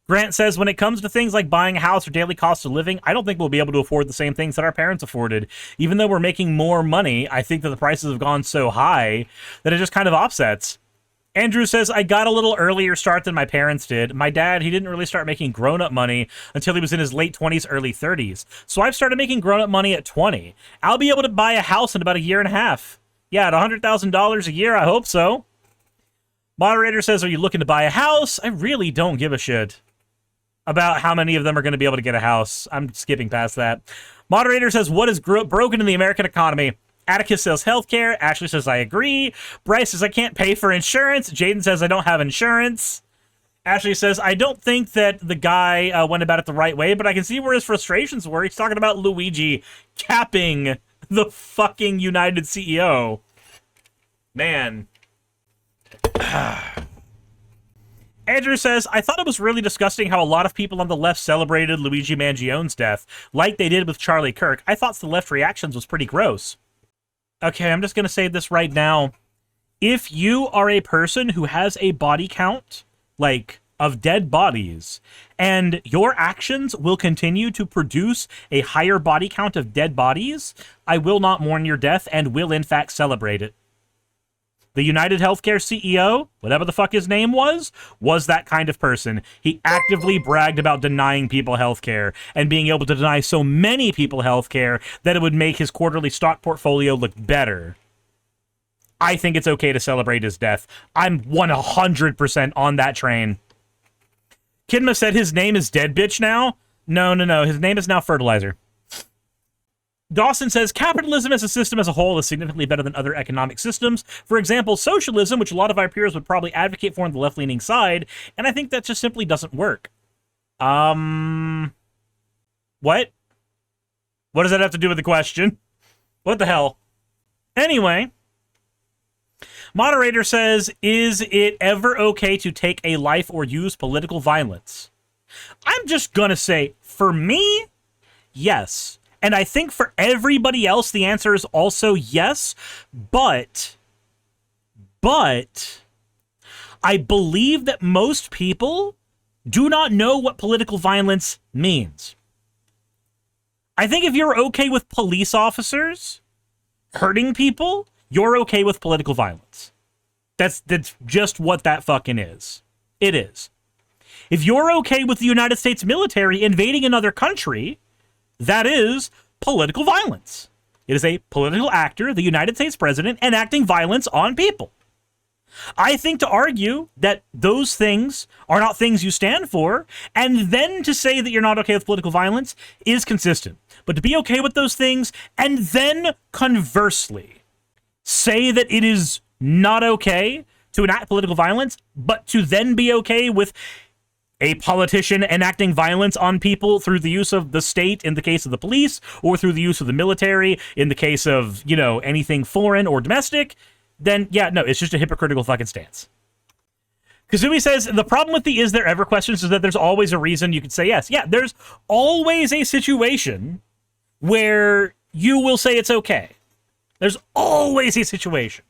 Grant says, when it comes to things like buying a house or daily cost of living, I don't think we'll be able to afford the same things that our parents afforded. Even though we're making more money, I think that the prices have gone so high that it just kind of offsets. Andrew says, I got a little earlier start than my parents did. My dad, he didn't really start making grown-up money until he was in his late 20s, early 30s. So I've started making grown-up money at 20. I'll be able to buy a house in about a year and a half. Yeah, at $100,000 a year, I hope so. Moderator says, are you looking to buy a house? I really don't give a shit about how many of them are going to be able to get a house. I'm skipping past that. Moderator says, what is broken in the American economy? Atticus says healthcare. Ashley says, I agree. Bryce says, I can't pay for insurance. Jaden says, I don't have insurance. Ashley says, I don't think that the guy went about it the right way, but I can see where his frustrations were. He's talking about Luigi capping the fucking United CEO. Man. Andrew says, I thought it was really disgusting how a lot of people on the left celebrated Luigi Mangione's death, like they did with Charlie Kirk. I thought the left reactions was pretty gross. Okay, I'm just going to say this right now. If you are a person who has a body count, like, of dead bodies, and your actions will continue to produce a higher body count of dead bodies, I will not mourn your death and will, in fact, celebrate it. The United Healthcare CEO, whatever the fuck his name was that kind of person. He actively bragged about denying people healthcare and being able to deny so many people healthcare that it would make his quarterly stock portfolio look better. I think it's okay to celebrate his death. I'm 100% on that train. Kidma said his name is Dead Bitch now? No. His name is now Fertilizer. Dawson says, capitalism as a system as a whole is significantly better than other economic systems. For example, socialism, which a lot of our peers would probably advocate for on the left-leaning side, and I think that just simply doesn't work. What? What does that have to do with the question? What the hell? Anyway, moderator says, is it ever okay to take a life or use political violence? I'm just gonna say, for me, yes. And I think for everybody else, the answer is also yes, but I believe that most people do not know what political violence means. I think if you're okay with police officers hurting people, you're okay with political violence. That's just what that fucking is. It is. If you're okay with the United States military invading another country, that is political violence. It is a political actor, the United States president, enacting violence on people. I think to argue that those things are not things you stand for, and then to say that you're not okay with political violence is consistent. But to be okay with those things, and then conversely, say that it is not okay to enact political violence, but to then be okay with a politician enacting violence on people through the use of the state in the case of the police, or through the use of the military in the case of, you know, anything foreign or domestic, then yeah, no, it's just a hypocritical fucking stance. Kazumi says, the problem with the is there ever questions is that there's always a reason you could say yes. Yeah, there's always a situation where you will say it's okay. There's always a situation.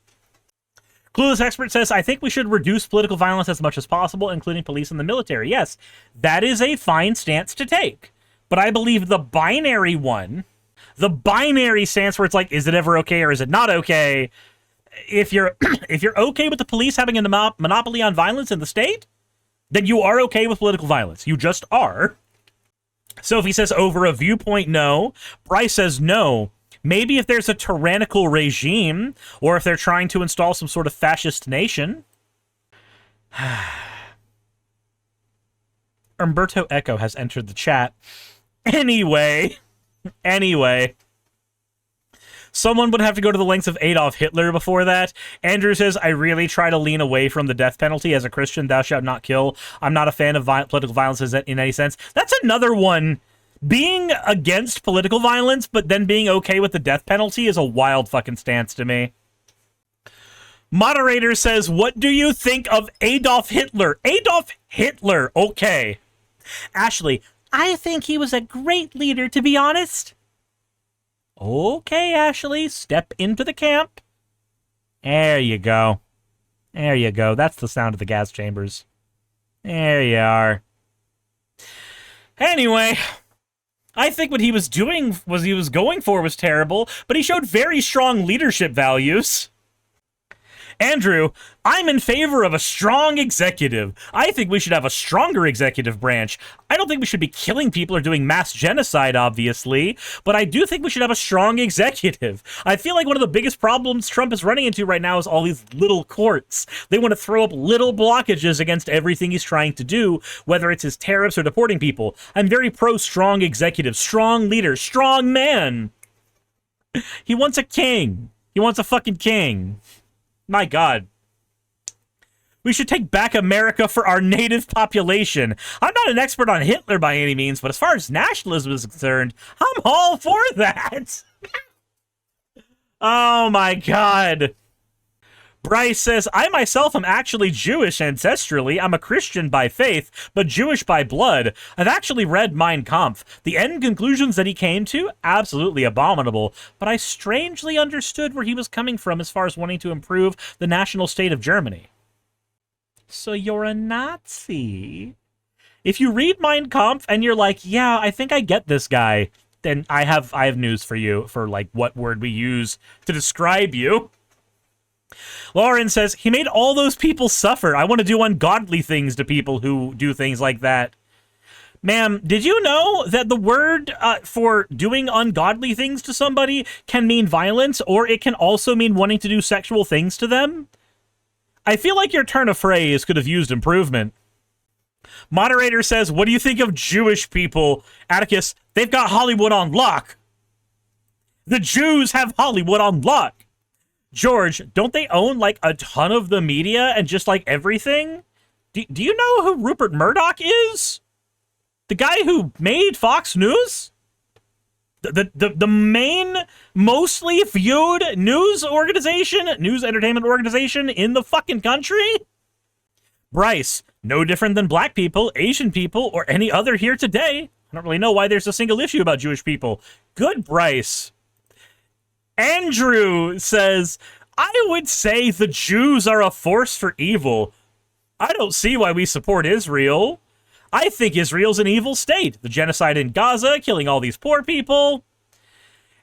Clueless Expert says, I think we should reduce political violence as much as possible, including police and the military. Yes, that is a fine stance to take. But I believe the binary one, the binary stance where it's like, is it ever okay or is it not okay? If you're if you're okay with the police having a monopoly on violence in the state, then you are okay with political violence. You just are. Sophie says, over a viewpoint, no. Bryce says, no. Maybe if there's a tyrannical regime, or if they're trying to install some sort of fascist nation. Umberto Eco has entered the chat. Anyway. Someone would have to go to the lengths of Adolf Hitler before that. Andrew says, I really try to lean away from the death penalty. As a Christian, thou shalt not kill. I'm not a fan of political violence in any sense. That's another one. Being against political violence, but then being okay with the death penalty is a wild fucking stance to me. Moderator says, what do you think of Adolf Hitler? Adolf Hitler, okay. Ashley, I think he was a great leader, to be honest. Okay, Ashley, step into the camp. There you go. There you go. That's the sound of the gas chambers. There you are. Anyway, I think what he was doing was terrible, but he showed very strong leadership values. Andrew, I'm in favor of a strong executive. I think we should have a stronger executive branch. I don't think we should be killing people or doing mass genocide, obviously, but I do think we should have a strong executive. I feel like one of the biggest problems Trump is running into right now is all these little courts. They want to throw up little blockages against everything he's trying to do, whether it's his tariffs or deporting people. I'm very pro-strong executive, strong leader, strong man. He wants a king. He wants a fucking king. My God. We should take back America for our native population. I'm not an expert on Hitler by any means, but as far as nationalism is concerned, I'm all for that. Oh my God. Bryce says, I myself am actually Jewish ancestrally. I'm a Christian by faith, but Jewish by blood. I've actually read Mein Kampf. The end conclusions that he came to, absolutely abominable, but I strangely understood where he was coming from as far as wanting to improve the national state of Germany. So you're a Nazi? If you read Mein Kampf and you're like, yeah, I think I get this guy, then I have news for you for like what word we use to describe you. Lauren says, he made all those people suffer. I want to do ungodly things to people who do things like that. Ma'am, did you know that the word for doing ungodly things to somebody can mean violence, or it can also mean wanting to do sexual things to them? I feel like your turn of phrase could have used improvement. Moderator says, what do you think of Jewish people? Atticus, they've got Hollywood on lock. The Jews have Hollywood on lock. George, don't they own, like, a ton of the media and just, like, everything? Do you know who Rupert Murdoch is? The guy who made Fox News? The main, mostly viewed news entertainment organization in the fucking country? Bryce, no different than black people, Asian people, or any other here today. I don't really know why there's a single issue about Jewish people. Good, Bryce. Andrew says, I would say the Jews are a force for evil. I don't see why we support Israel. I think Israel's an evil state. The genocide in Gaza, killing all these poor people.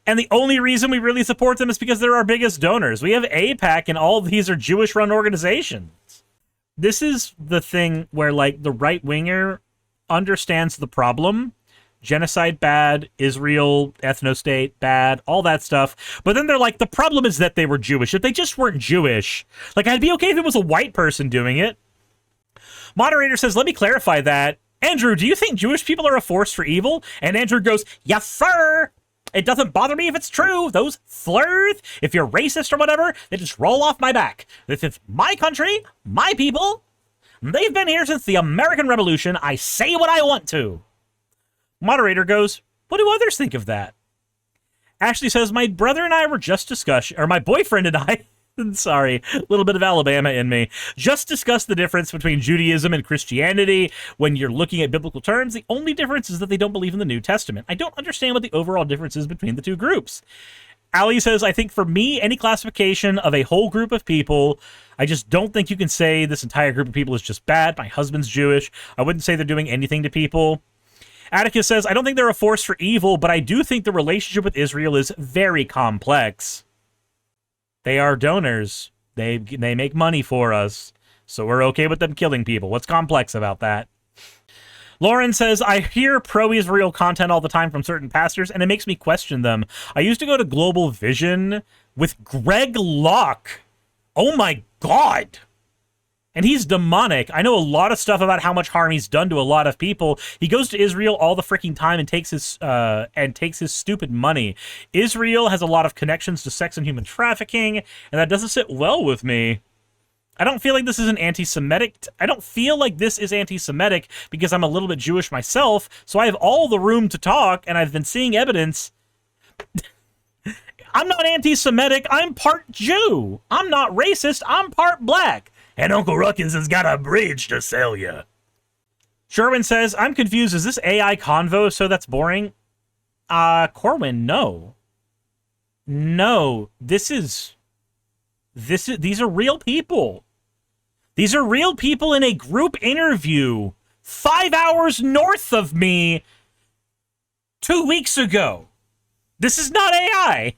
And the only reason we really support them is because they're our biggest donors. We have AIPAC, and all of these are Jewish-run organizations. This is the thing where, like, the right-winger understands the problem. Genocide bad, Israel, ethno-state bad, all that stuff. But then they're like, the problem is that they were Jewish. If they just weren't Jewish, like, I'd be okay if it was a white person doing it. Moderator says, let me clarify that. Andrew, do you think Jewish people are a force for evil? And Andrew goes, yes, sir. It doesn't bother me if it's true. Those flirts, if you're racist or whatever, they just roll off my back. This is my country, my people. They've been here since the American Revolution. I say what I want to. Moderator goes, what do others think of that? Ashley says, my brother and I were just discussing, or my boyfriend and I, sorry, a little bit of Alabama in me, just discussed the difference between Judaism and Christianity. When you're looking at biblical terms, the only difference is that they don't believe in the New Testament. I don't understand what the overall difference is between the two groups. Ali says, I think for me, any classification of a whole group of people, I just don't think you can say this entire group of people is just bad. My husband's Jewish. I wouldn't say they're doing anything to people. Atticus says, I don't think they're a force for evil, but I do think the relationship with Israel is very complex. They are donors. They make money for us, so we're okay with them killing people. What's complex about that? Lauren says, I hear pro-Israel content all the time from certain pastors, and it makes me question them. I used to go to Global Vision with Greg Locke. Oh my God. And he's demonic. I know a lot of stuff about how much harm he's done to a lot of people. He goes to Israel all the freaking time and takes his stupid money. Israel has a lot of connections to sex and human trafficking, and that doesn't sit well with me. I don't feel like this is an anti-Semitic. I don't feel like this is anti-Semitic because I'm a little bit Jewish myself, so I have all the room to talk, and I've been seeing evidence. I'm not anti-Semitic. I'm part Jew. I'm not racist. I'm part black. And Uncle Ruckus has got a bridge to sell you. Sherwin says, I'm confused. Is this AI convo, so that's boring? Corwin, no. No, these are real people. These are real people in a group interview 5 hours north of me 2 weeks ago. This is not AI.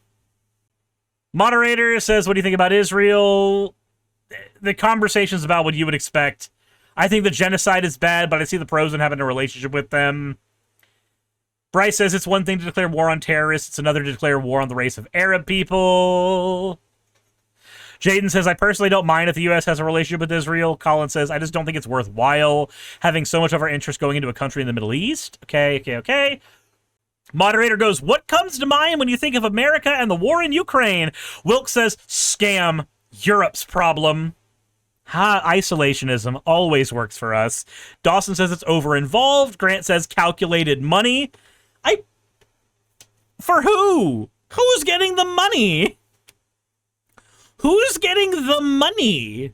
Moderator says, what do you think about Israel? The conversation's about what you would expect. I think the genocide is bad, but I see the pros in having a relationship with them. Bryce says it's one thing to declare war on terrorists. It's another to declare war on the race of Arab people. Jaden says, I personally don't mind if the U.S. has a relationship with Israel. Colin says, I just don't think it's worthwhile having so much of our interest going into a country in the Middle East. Okay. Moderator goes, what comes to mind when you think of America and the war in Ukraine? Wilk says, scam. Europe's problem. Isolationism always works for us. Dawson says it's over-involved. Grant says calculated money. For who? Who's getting the money? Who's getting the money?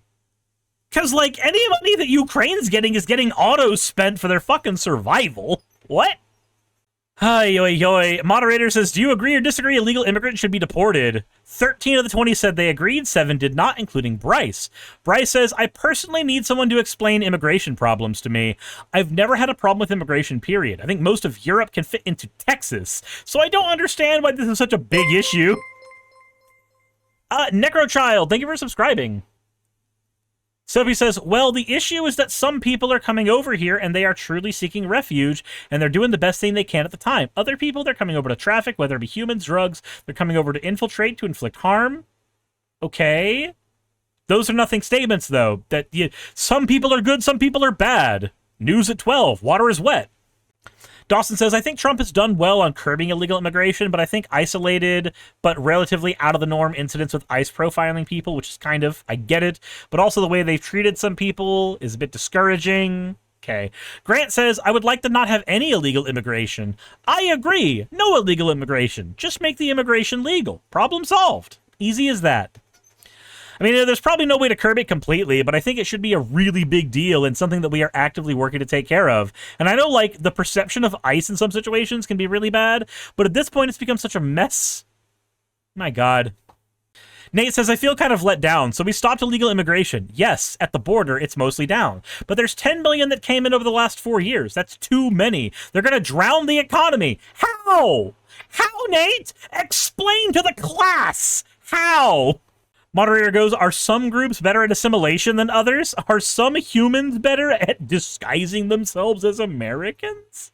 Because, like, any money that Ukraine's getting is getting auto-spent for their fucking survival. What? Moderator says, do you agree or disagree illegal immigrants should be deported? 13 of the 20 said they agreed, 7 did not, including Bryce. Bryce says, I personally need someone to explain immigration problems to me. I've never had a problem with immigration, period. I think most of Europe can fit into Texas, so I don't understand why this is such a big issue. Necrochild, thank you for subscribing. Sophie says, well, the issue is that some people are coming over here and they are truly seeking refuge and they're doing the best thing they can at the time. Other people, they're coming over to traffic, whether it be humans, drugs. They're coming over to infiltrate, to inflict harm. Okay. Those are nothing statements, though. That some people are good, some people are bad. News at 12. Water is wet. Dawson says, I think Trump has done well on curbing illegal immigration, but I think isolated but relatively out of the norm incidents with ICE profiling people, which is kind of, I get it, but also the way they've treated some people is a bit discouraging. Okay. Grant says, I would like to not have any illegal immigration. I agree. No illegal immigration. Just make the immigration legal. Problem solved. Easy as that. I mean, there's probably no way to curb it completely, but I think it should be a really big deal and something that we are actively working to take care of. And I know, like, the perception of ICE in some situations can be really bad, but at this point, it's become such a mess. My God. Nate says, I feel kind of let down. So we stopped illegal immigration. Yes, at the border, it's mostly down. But there's 10 million that came in over the last 4 years. That's too many. They're going to drown the economy. How? How, Nate? Explain to the class. How? Moderator goes, are some groups better at assimilation than others? Are some humans better at disguising themselves as Americans?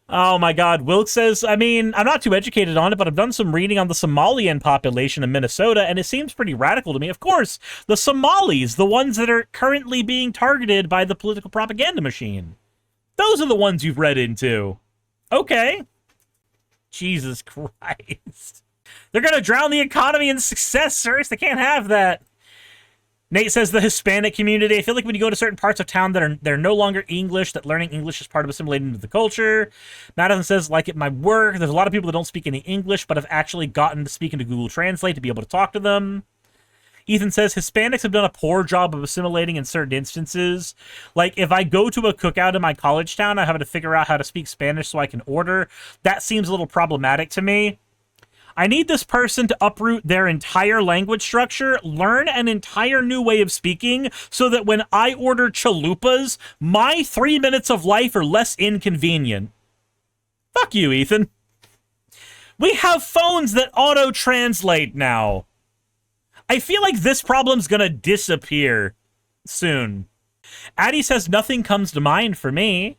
Oh my God. Wilk says, I mean, I'm not too educated on it, but I've done some reading on the Somalian population in Minnesota, and it seems pretty radical to me. Of course, the Somalis, the ones that are currently being targeted by the political propaganda machine. Those are the ones you've read into. Okay. Jesus Christ. They're going to drown the economy in success, sirs. They can't have that. Nate says the Hispanic community. I feel like when you go to certain parts of town that they're no longer English, that learning English is part of assimilating into the culture. Madison says, like at my work, there's a lot of people that don't speak any English, but have actually gotten to speak into Google Translate to be able to talk to them. Ethan says Hispanics have done a poor job of assimilating in certain instances. Like, if I go to a cookout in my college town, I have to figure out how to speak Spanish so I can order. That seems a little problematic to me. I need this person to uproot their entire language structure, learn an entire new way of speaking, so that when I order chalupas, my 3 minutes of life are less inconvenient. Fuck you, Ethan. We have phones that auto-translate now. I feel like this problem's gonna disappear soon. Addie says nothing comes to mind for me.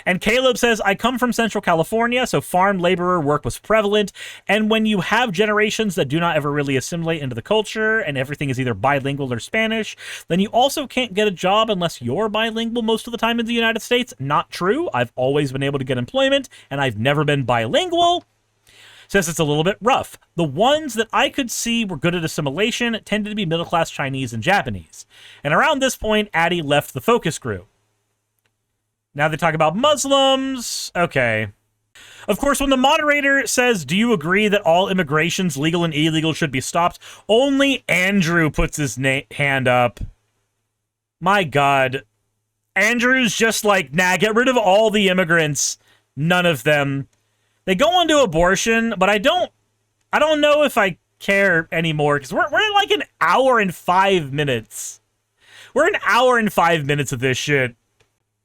And Caleb says, I come from Central California, so farm laborer work was prevalent. And when you have generations that do not ever really assimilate into the culture and everything is either bilingual or Spanish, then you also can't get a job unless you're bilingual most of the time in the United States. Not true. I've always been able to get employment, and I've never been bilingual. Says it's a little bit rough. The ones that I could see were good at assimilation tended to be middle-class Chinese and Japanese. And around this point, Addie left the focus group. Now they talk about Muslims. Okay. Of course, when the moderator says, do you agree that all immigrations, legal and illegal, should be stopped? Only Andrew puts his hand up. My God. Andrew's just like, nah, get rid of all the immigrants. None of them. They go on to abortion, but I don't I don't know if I care anymore, because we're in like an hour and 5 minutes. We're an hour and 5 minutes of this shit.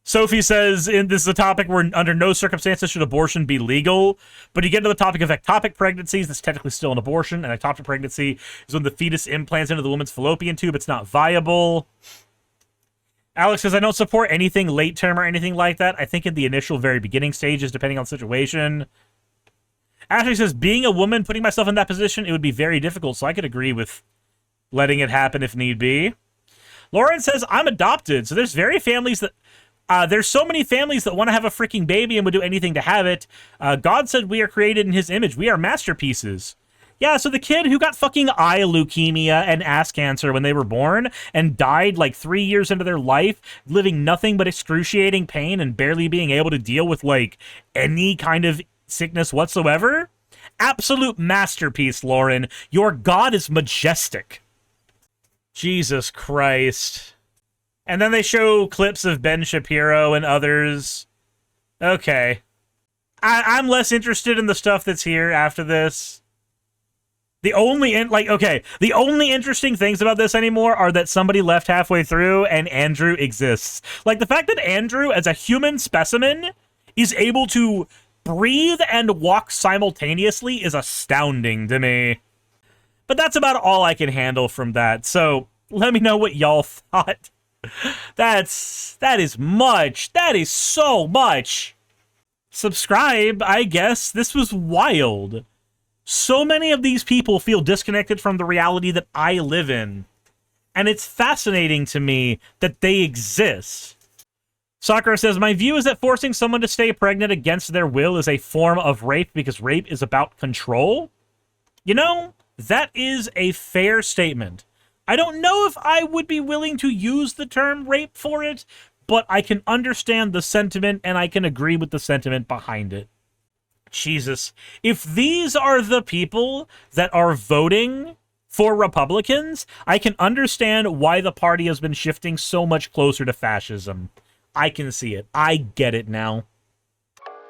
Sophie says, this is a topic where under no circumstances should abortion be legal. But you get to the topic of ectopic pregnancies, that's technically still an abortion. An ectopic pregnancy is when the fetus implants into the woman's fallopian tube. It's not viable. Alex says, I don't support anything late term or anything like that. I think in the initial very beginning stages, depending on the situation. Ashley says, being a woman, putting myself in that position, it would be very difficult. So I could agree with letting it happen if need be. Lauren says, I'm adopted. So there's there's so many families that want to have a freaking baby and would do anything to have it. God said we are created in his image. We are masterpieces. Yeah, so the kid who got fucking eye leukemia and ass cancer when they were born and died like 3 years into their life, living nothing but excruciating pain and barely being able to deal with like any kind of sickness whatsoever. Absolute masterpiece, Lauren. Your God is majestic. Jesus Christ. And then they show clips of Ben Shapiro and others. Okay. I'm less interested in the stuff that's here after this. The only interesting things about this anymore are that somebody left halfway through and Andrew exists. Like, the fact that Andrew, as a human specimen, is able to breathe and walk simultaneously is astounding to me. But that's about all I can handle from that. So let me know what y'all thought. That is much. That is so much. Subscribe, I guess. This was wild. So many of these people feel disconnected from the reality that I live in. And it's fascinating to me that they exist. Sakura says, my view is that forcing someone to stay pregnant against their will is a form of rape because rape is about control. You know, that is a fair statement. I don't know if I would be willing to use the term rape for it, but I can understand the sentiment and I can agree with the sentiment behind it. Jesus. If these are the people that are voting for Republicans, I can understand why the party has been shifting so much closer to fascism. I can see it. I get it now.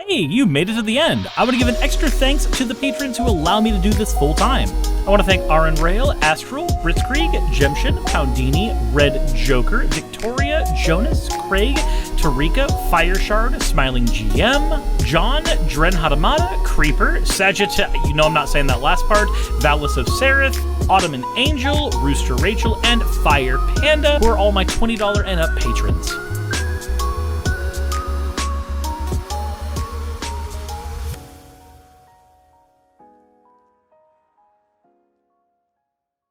Hey, you made it to the end. I want to give an extra thanks to the patrons who allow me to do this full time. I want to thank Aaron Rail, Astral, Britzkrieg, Jemshin, Poundini, Red Joker, Victoria, Jonas, Craig, Tarika, Fireshard, Smiling GM, John, Dren Hadamada, Creeper, Sagitta, you know I'm not saying that last part, Valis of Seraph, Ottoman Angel, Rooster Rachel, and Fire Panda, who are all my $20 and up patrons.